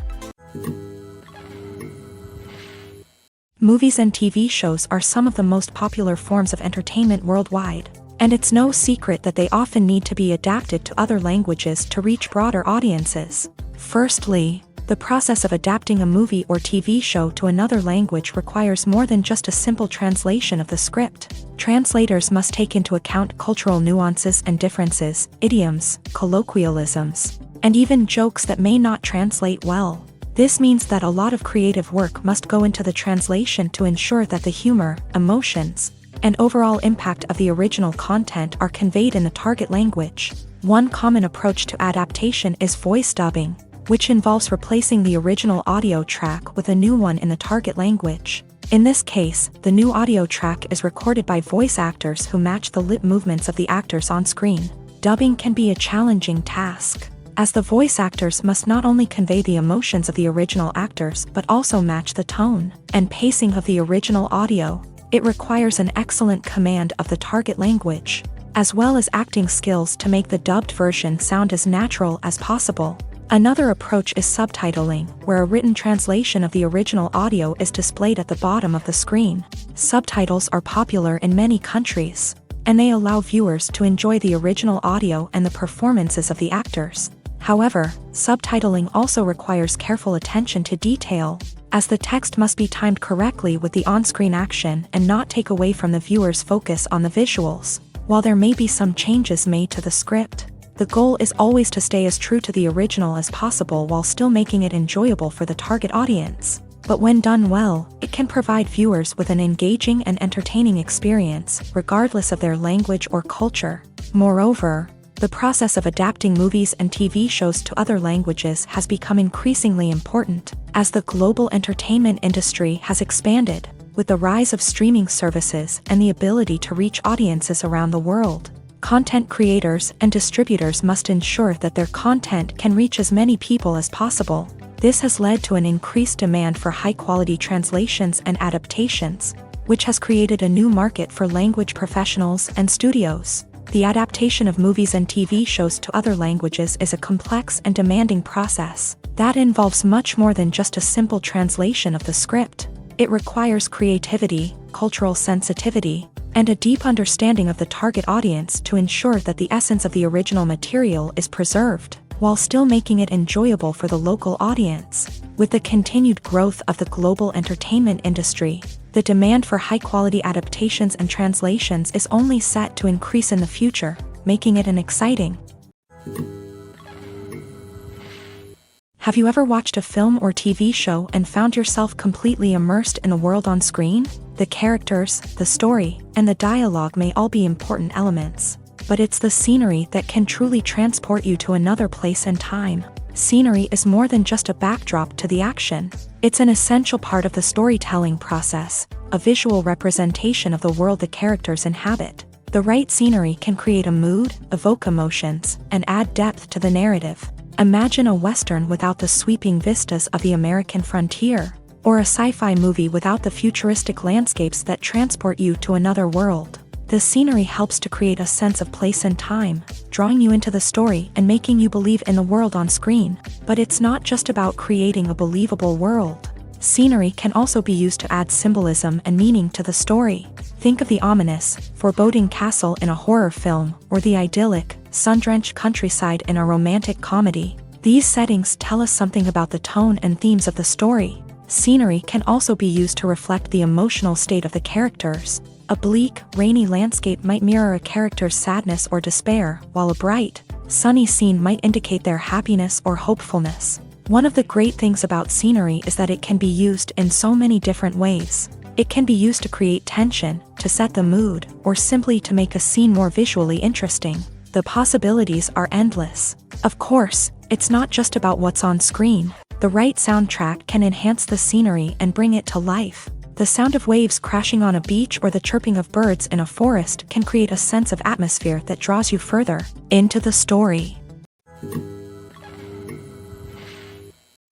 Movies and TV shows are some of the most popular forms of entertainment worldwide, and it's no secret that they often need to be adapted to other languages to reach broader audiences. Firstly, the process of adapting a movie or TV show to another language requires more than just a simple translation of the script. Translators must take into account cultural nuances and differences, idioms, colloquialisms, and even jokes that may not translate well. This means that a lot of creative work must go into the translation to ensure that the humor, emotions, and overall impact of the original content are conveyed in the target language. One common approach to adaptation is voice dubbing, which involves replacing the original audio track with a new one in the target language. In this case, the new audio track is recorded by voice actors who match the lip movements of the actors on screen. Dubbing can be a challenging task, as the voice actors must not only convey the emotions of the original actors but also match the tone and pacing of the original audio. It requires an excellent command of the target language, as well as acting skills to make the dubbed version sound as natural as possible. Another approach is subtitling, where a written translation of the original audio is displayed at the bottom of the screen. Subtitles are popular in many countries, and they allow viewers to enjoy the original audio and the performances of the actors. However, subtitling also requires careful attention to detail, as the text must be timed correctly with the on-screen action and not take away from the viewer's focus on the visuals. While there may be some changes made to the script, the goal is always to stay as true to the original as possible while still making it enjoyable for the target audience. But when done well, it can provide viewers with an engaging and entertaining experience, regardless of their language or culture. Moreover, the process of adapting movies and TV shows to other languages has become increasingly important, as the global entertainment industry has expanded, with the rise of streaming services and the ability to reach audiences around the world. Content creators and distributors must ensure that their content can reach as many people as possible. This has led to an increased demand for high-quality translations and adaptations, which has created a new market for language professionals and studios. The adaptation of movies and TV shows to other languages is a complex and demanding process that involves much more than just a simple translation of the script. It requires creativity, cultural sensitivity, and a deep understanding of the target audience to ensure that the essence of the original material is preserved, while still making it enjoyable for the local audience. With the continued growth of the global entertainment industry, the demand for high-quality adaptations and translations is only set to increase in the future, making it an exciting. Have you ever watched a film or TV show and found yourself completely immersed in the world on screen? The characters, the story, and the dialogue may all be important elements, but it's the scenery that can truly transport you to another place and time. Scenery is more than just a backdrop to the action. It's an essential part of the storytelling process, a visual representation of the world the characters inhabit. The right scenery can create a mood, evoke emotions, and add depth to the narrative. Imagine a Western without the sweeping vistas of the American frontier, or a sci-fi movie without the futuristic landscapes that transport you to another world. The scenery helps to create a sense of place and time, drawing you into the story and making you believe in the world on screen. But it's not just about creating a believable world. Scenery can also be used to add symbolism and meaning to the story. Think of the ominous, foreboding castle in a horror film, or the idyllic, sun-drenched countryside in a romantic comedy. These settings tell us something about the tone and themes of the story. Scenery can also be used to reflect the emotional state of the characters. A bleak, rainy landscape might mirror a character's sadness or despair, while a bright, sunny scene might indicate their happiness or hopefulness. One of the great things about scenery is that it can be used in so many different ways. It can be used to create tension, to set the mood, or simply to make a scene more visually interesting. The possibilities are endless. Of course, it's not just about what's on screen. The right soundtrack can enhance the scenery and bring it to life. The sound of waves crashing on a beach or the chirping of birds in a forest can create a sense of atmosphere that draws you further into the story.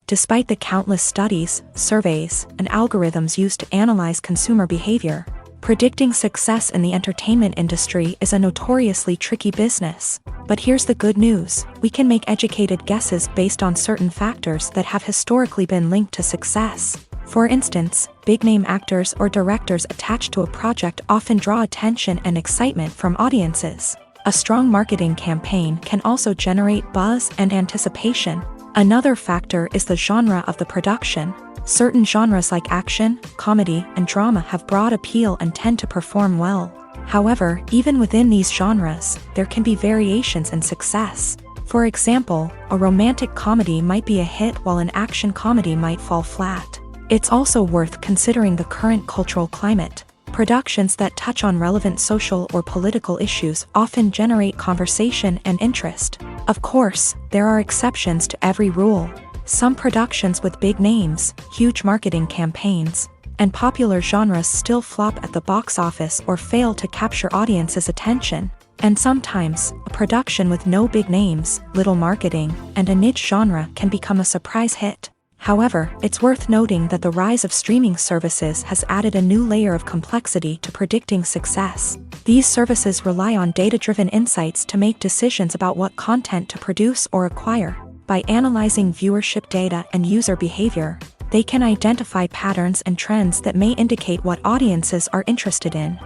Despite the countless studies, surveys, and algorithms used to analyze consumer behavior, predicting success in the entertainment industry is a notoriously tricky business. But here's the good news: we can make educated guesses based on certain factors that have historically been linked to success. For instance, big-name actors or directors attached to a project often draw attention and excitement from audiences. A strong marketing campaign can also generate buzz and anticipation. Another factor is the genre of the production. Certain genres like action, comedy, and drama have broad appeal and tend to perform well. However, even within these genres, there can be variations in success. For example, a romantic comedy might be a hit while an action comedy might fall flat. It's also worth considering the current cultural climate. Productions that touch on relevant social or political issues often generate conversation and interest. Of course, there are exceptions to every rule. Some productions with big names, huge marketing campaigns, and popular genres still flop at the box office or fail to capture audiences' attention. And sometimes, a production with no big names, little marketing, and a niche genre can become a surprise hit. However, it's worth noting that the rise of streaming services has added a new layer of complexity to predicting success. These services rely on data-driven insights to make decisions about what content to produce or acquire. By analyzing viewership data and user behavior, they can identify patterns and trends that may indicate what audiences are interested in.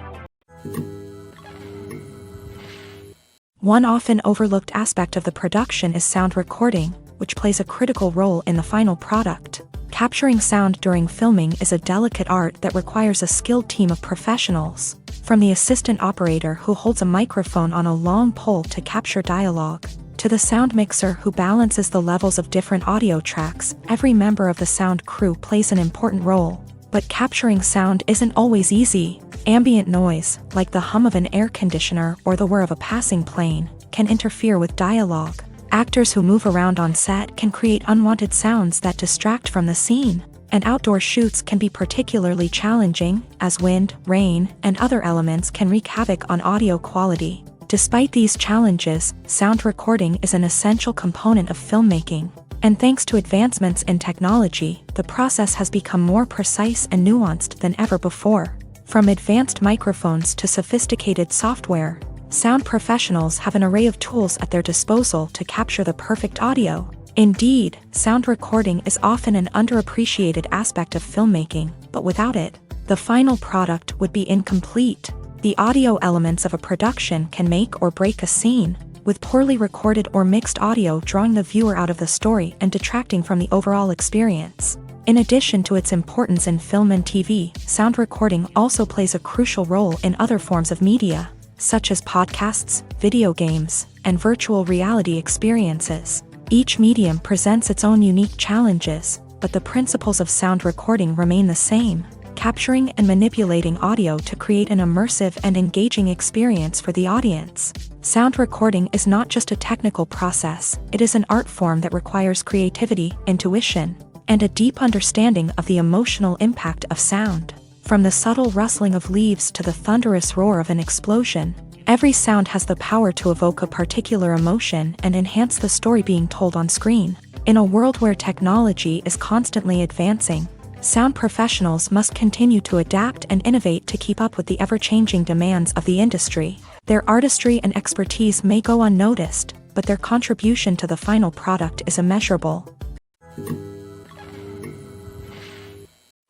One often overlooked aspect of the production is sound recording, which plays a critical role in the final product. Capturing sound during filming is a delicate art that requires a skilled team of professionals. From the assistant operator who holds a microphone on a long pole to capture dialogue, to the sound mixer who balances the levels of different audio tracks, every member of the sound crew plays an important role. But capturing sound isn't always easy. Ambient noise, like the hum of an air conditioner or the whir of a passing plane, can interfere with dialogue. Actors who move around on set can create unwanted sounds that distract from the scene. And outdoor shoots can be particularly challenging, as wind, rain, and other elements can wreak havoc on audio quality. Despite these challenges, sound recording is an essential component of filmmaking. And thanks to advancements in technology, the process has become more precise and nuanced than ever before. From advanced microphones to sophisticated software, sound professionals have an array of tools at their disposal to capture the perfect audio. Indeed, sound recording is often an underappreciated aspect of filmmaking, but without it, the final product would be incomplete. The audio elements of a production can make or break a scene, with poorly recorded or mixed audio drawing the viewer out of the story and detracting from the overall experience. In addition to its importance in film and TV, sound recording also plays a crucial role in other forms of media, such as podcasts, video games, and virtual reality experiences. Each medium presents its own unique challenges, but the principles of sound recording remain the same, capturing and manipulating audio to create an immersive and engaging experience for the audience. Sound recording is not just a technical process, it is an art form that requires creativity, intuition, and a deep understanding of the emotional impact of sound. From the subtle rustling of leaves to the thunderous roar of an explosion, every sound has the power to evoke a particular emotion and enhance the story being told on screen. In a world where technology is constantly advancing, sound professionals must continue to adapt and innovate to keep up with the ever-changing demands of the industry. Their artistry and expertise may go unnoticed, but their contribution to the final product is immeasurable.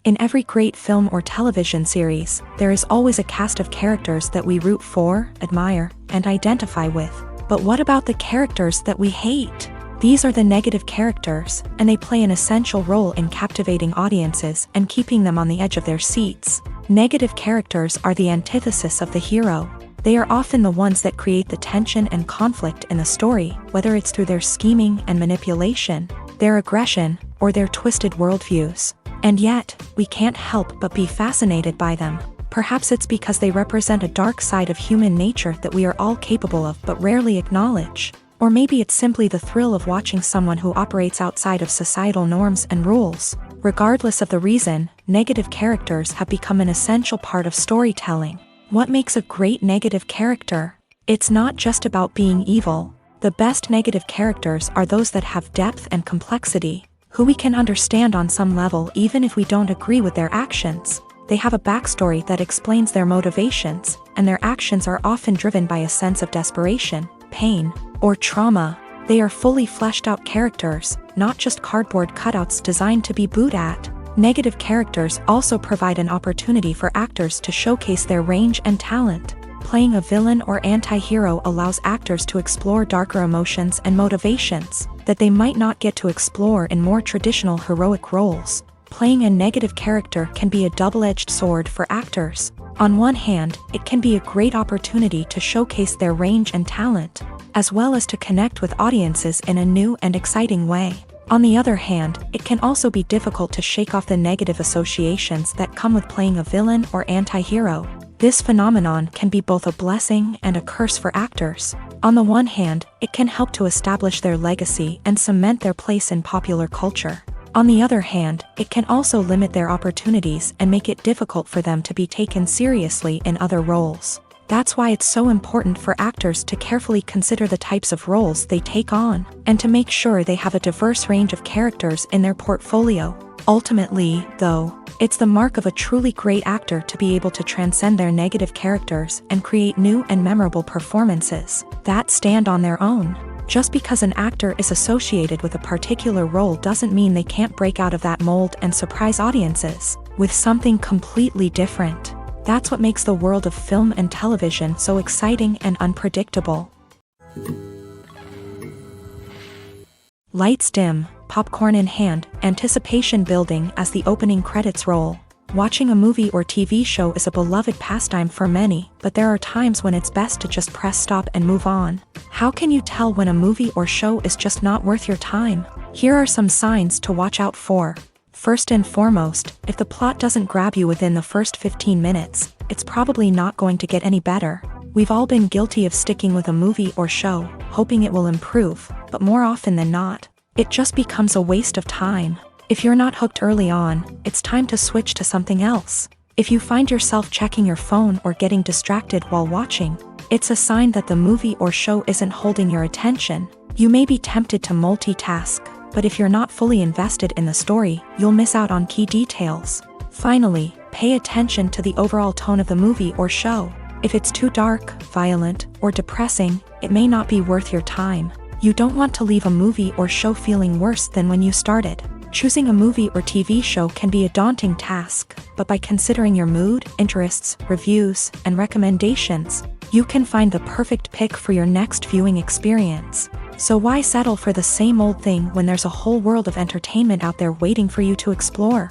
In every great film or television series, there is always a cast of characters that we root for, admire, and identify with. But what about the characters that we hate? These are the negative characters, and they play an essential role in captivating audiences and keeping them on the edge of their seats. Negative characters are the antithesis of the hero. They are often the ones that create the tension and conflict in the story, whether it's through their scheming and manipulation, their aggression, or their twisted worldviews. And yet, we can't help but be fascinated by them. Perhaps it's because they represent a dark side of human nature that we are all capable of but rarely acknowledge. Or maybe it's simply the thrill of watching someone who operates outside of societal norms and rules. Regardless of the reason, negative characters have become an essential part of storytelling. What makes a great negative character? It's not just about being evil. The best negative characters are those that have depth and complexity, who we can understand on some level even if we don't agree with their actions. They have a backstory that explains their motivations, and their actions are often driven by a sense of desperation, pain, or trauma. They are fully fleshed out characters, not just cardboard cutouts designed to be booed at. Negative characters also provide an opportunity for actors to showcase their range and talent. Playing a villain or anti-hero allows actors to explore darker emotions and motivations that they might not get to explore in more traditional heroic roles. Playing a negative character can be a double-edged sword for actors. On one hand, it can be a great opportunity to showcase their range and talent, as well as to connect with audiences in a new and exciting way. On the other hand, it can also be difficult to shake off the negative associations that come with playing a villain or anti-hero. This phenomenon can be both a blessing and a curse for actors. On the one hand, it can help to establish their legacy and cement their place in popular culture. On the other hand, it can also limit their opportunities and make it difficult for them to be taken seriously in other roles. That's why it's so important for actors to carefully consider the types of roles they take on, and to make sure they have a diverse range of characters in their portfolio. Ultimately, though, it's the mark of a truly great actor to be able to transcend their negative characters and create new and memorable performances that stand on their own. Just because an actor is associated with a particular role doesn't mean they can't break out of that mold and surprise audiences with something completely different. That's what makes the world of film and television so exciting and unpredictable. Lights dim, popcorn in hand, anticipation building as the opening credits roll. Watching a movie or TV show is a beloved pastime for many, but there are times when it's best to just press stop and move on. How can you tell when a movie or show is just not worth your time? Here are some signs to watch out for. First and foremost, if the plot doesn't grab you within the first 15 minutes, it's probably not going to get any better. We've all been guilty of sticking with a movie or show, hoping it will improve, but more often than not, it just becomes a waste of time. If you're not hooked early on, it's time to switch to something else. If you find yourself checking your phone or getting distracted while watching, it's a sign that the movie or show isn't holding your attention. You may be tempted to multitask, but if you're not fully invested in the story, you'll miss out on key details. Finally, pay attention to the overall tone of the movie or show. If it's too dark, violent, or depressing, it may not be worth your time. You don't want to leave a movie or show feeling worse than when you started. Choosing a movie or TV show can be a daunting task, but by considering your mood, interests, reviews, and recommendations, you can find the perfect pick for your next viewing experience. So why settle for the same old thing when there's a whole world of entertainment out there waiting for you to explore?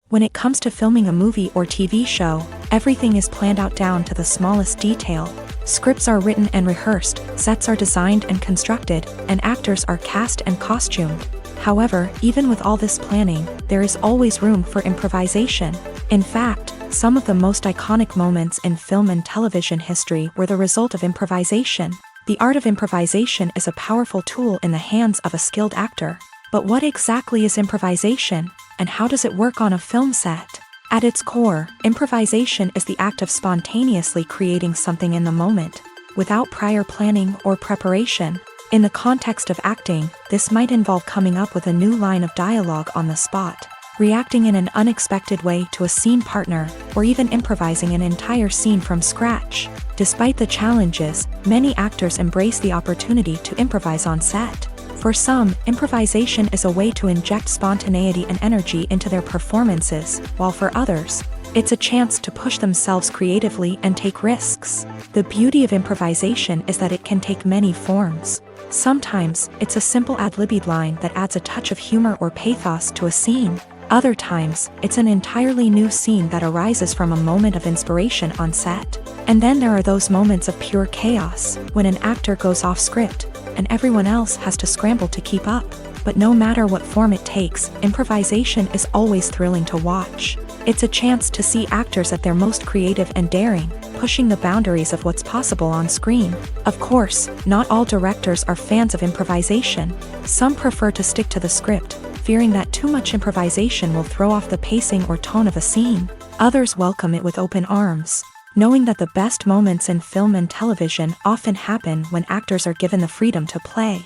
When it comes to filming a movie or TV show, everything is planned out down to the smallest detail. Scripts are written and rehearsed, sets are designed and constructed, and actors are cast and costumed. However, even with all this planning, there is always room for improvisation. In fact, some of the most iconic moments in film and television history were the result of improvisation. The art of improvisation is a powerful tool in the hands of a skilled actor. But what exactly is improvisation, and how does it work on a film set? At its core, improvisation is the act of spontaneously creating something in the moment, without prior planning or preparation. In the context of acting, this might involve coming up with a new line of dialogue on the spot, reacting in an unexpected way to a scene partner, or even improvising an entire scene from scratch. Despite the challenges, many actors embrace the opportunity to improvise on set. For some, improvisation is a way to inject spontaneity and energy into their performances, while for others, it's a chance to push themselves creatively and take risks. The beauty of improvisation is that it can take many forms. Sometimes, it's a simple ad-libbed line that adds a touch of humor or pathos to a scene. Other times, it's an entirely new scene that arises from a moment of inspiration on set. And then there are those moments of pure chaos, when an actor goes off script, and everyone else has to scramble to keep up. But no matter what form it takes, improvisation is always thrilling to watch. It's a chance to see actors at their most creative and daring, pushing the boundaries of what's possible on screen. Of course, not all directors are fans of improvisation. Some prefer to stick to the script, fearing that too much improvisation will throw off the pacing or tone of a scene. Others welcome it with open arms, knowing that the best moments in film and television often happen when actors are given the freedom to play.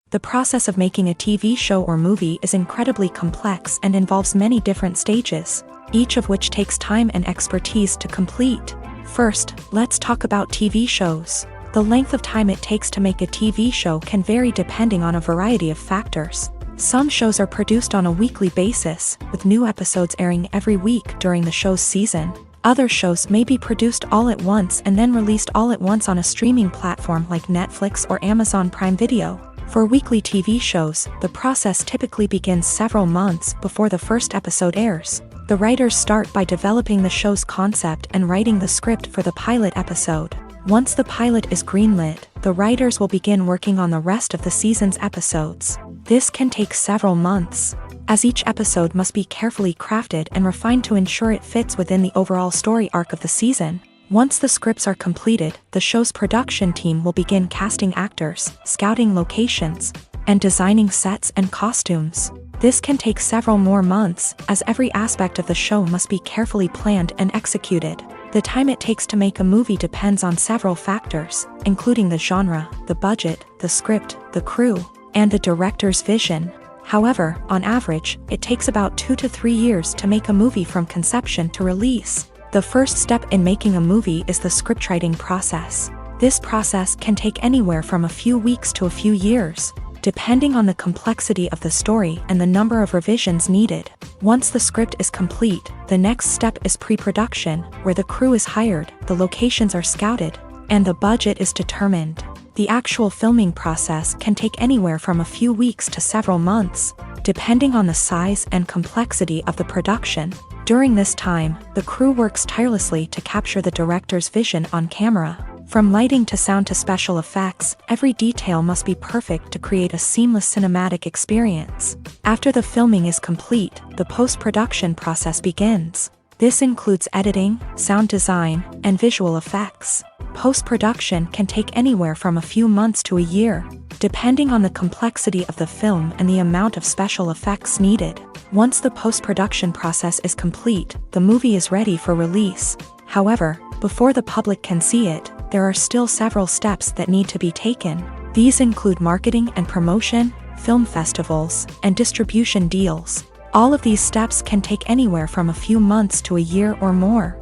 The process of making a TV show or movie is incredibly complex and involves many different stages, each of which takes time and expertise to complete. First, let's talk about TV shows. The length of time it takes to make a TV show can vary depending on a variety of factors. Some shows are produced on a weekly basis, with new episodes airing every week during the show's season. Other shows may be produced all at once and then released all at once on a streaming platform like Netflix or Amazon Prime Video. For weekly TV shows, the process typically begins several months before the first episode airs. The writers start by developing the show's concept and writing the script for the pilot episode. Once the pilot is greenlit, the writers will begin working on the rest of the season's episodes. This can take several months, as each episode must be carefully crafted and refined to ensure it fits within the overall story arc of the season. Once the scripts are completed, the show's production team will begin casting actors, scouting locations, and designing sets and costumes. This can take several more months, as every aspect of the show must be carefully planned and executed. The time it takes to make a movie depends on several factors, including the genre, the budget, the script, the crew, and the director's vision. However, on average, it takes about 2 to 3 years to make a movie from conception to release. The first step in making a movie is the scriptwriting process. This process can take anywhere from a few weeks to a few years, depending on the complexity of the story and the number of revisions needed. Once the script is complete, the next step is pre-production, where the crew is hired, the locations are scouted, and the budget is determined. The actual filming process can take anywhere from a few weeks to several months, depending on the size and complexity of the production. During this time, the crew works tirelessly to capture the director's vision on camera. From lighting to sound to special effects, every detail must be perfect to create a seamless cinematic experience. After the filming is complete, the post-production process begins. This includes editing, sound design, and visual effects. Post-production can take anywhere from a few months to a year, depending on the complexity of the film and the amount of special effects needed. Once the post-production process is complete, the movie is ready for release. However, before the public can see it, there are still several steps that need to be taken. These include marketing and promotion, film festivals, and distribution deals. All of these steps can take anywhere from a few months to a year or more.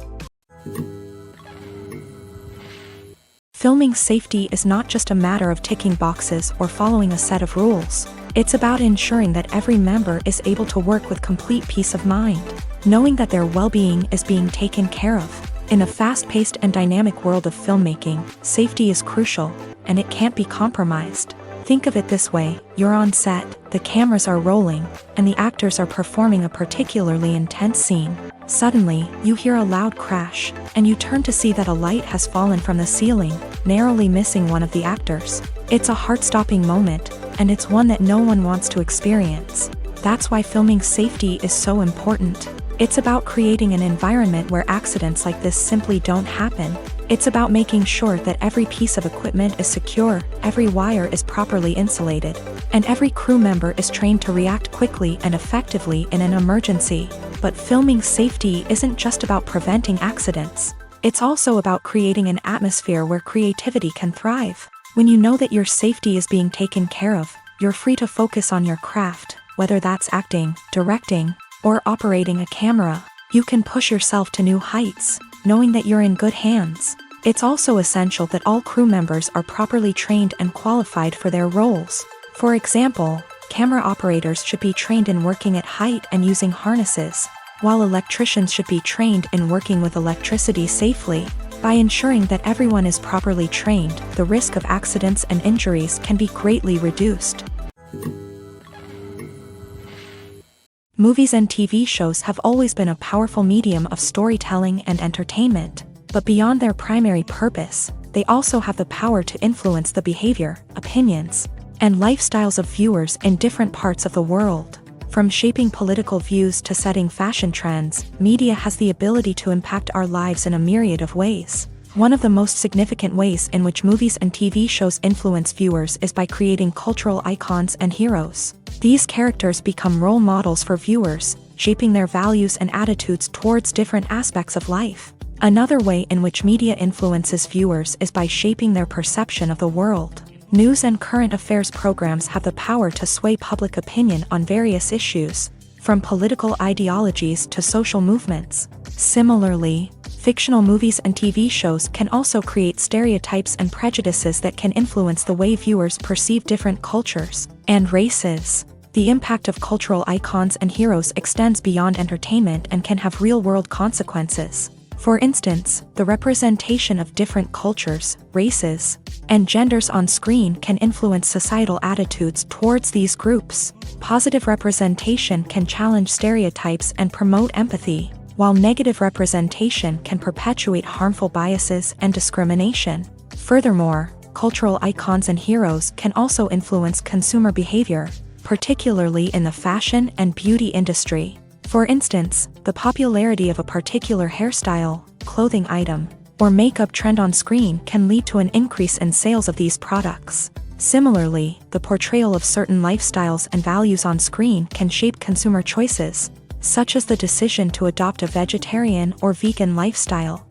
Filming safety is not just a matter of ticking boxes or following a set of rules. It's about ensuring that every member is able to work with complete peace of mind, knowing that their well-being is being taken care of. In a fast-paced and dynamic world of filmmaking, safety is crucial, and it can't be compromised. Think of it this way: you're on set, the cameras are rolling, and the actors are performing a particularly intense scene. Suddenly, you hear a loud crash, and you turn to see that a light has fallen from the ceiling, narrowly missing one of the actors. It's a heart-stopping moment, and it's one that no one wants to experience. That's why filming safety is so important. It's about creating an environment where accidents like this simply don't happen. It's about making sure that every piece of equipment is secure, every wire is properly insulated, and every crew member is trained to react quickly and effectively in an emergency. But filming safety isn't just about preventing accidents. It's also about creating an atmosphere where creativity can thrive. When you know that your safety is being taken care of, you're free to focus on your craft, whether that's acting, directing, or operating a camera. You can push yourself to new heights, knowing that you're in good hands. It's also essential that all crew members are properly trained and qualified for their roles. For example, camera operators should be trained in working at height and using harnesses, while electricians should be trained in working with electricity safely. By ensuring that everyone is properly trained, the risk of accidents and injuries can be greatly reduced. Movies and TV shows have always been a powerful medium of storytelling and entertainment, but beyond their primary purpose, they also have the power to influence the behavior, opinions, and lifestyles of viewers in different parts of the world. From shaping political views to setting fashion trends, media has the ability to impact our lives in a myriad of ways. One of the most significant ways in which movies and TV shows influence viewers is by creating cultural icons and heroes. These characters become role models for viewers, shaping their values and attitudes towards different aspects of life. Another way in which media influences viewers is by shaping their perception of the world. News and current affairs programs have the power to sway public opinion on various issues, from political ideologies to social movements. Similarly, fictional movies and TV shows can also create stereotypes and prejudices that can influence the way viewers perceive different cultures and races. The impact of cultural icons and heroes extends beyond entertainment and can have real-world consequences. For instance, the representation of different cultures, races, and genders on screen can influence societal attitudes towards these groups. Positive representation can challenge stereotypes and promote empathy, while negative representation can perpetuate harmful biases and discrimination. Furthermore, cultural icons and heroes can also influence consumer behavior, particularly in the fashion and beauty industry. For instance, the popularity of a particular hairstyle, clothing item, or makeup trend on screen can lead to an increase in sales of these products. Similarly, the portrayal of certain lifestyles and values on screen can shape consumer choices, such as the decision to adopt a vegetarian or vegan lifestyle.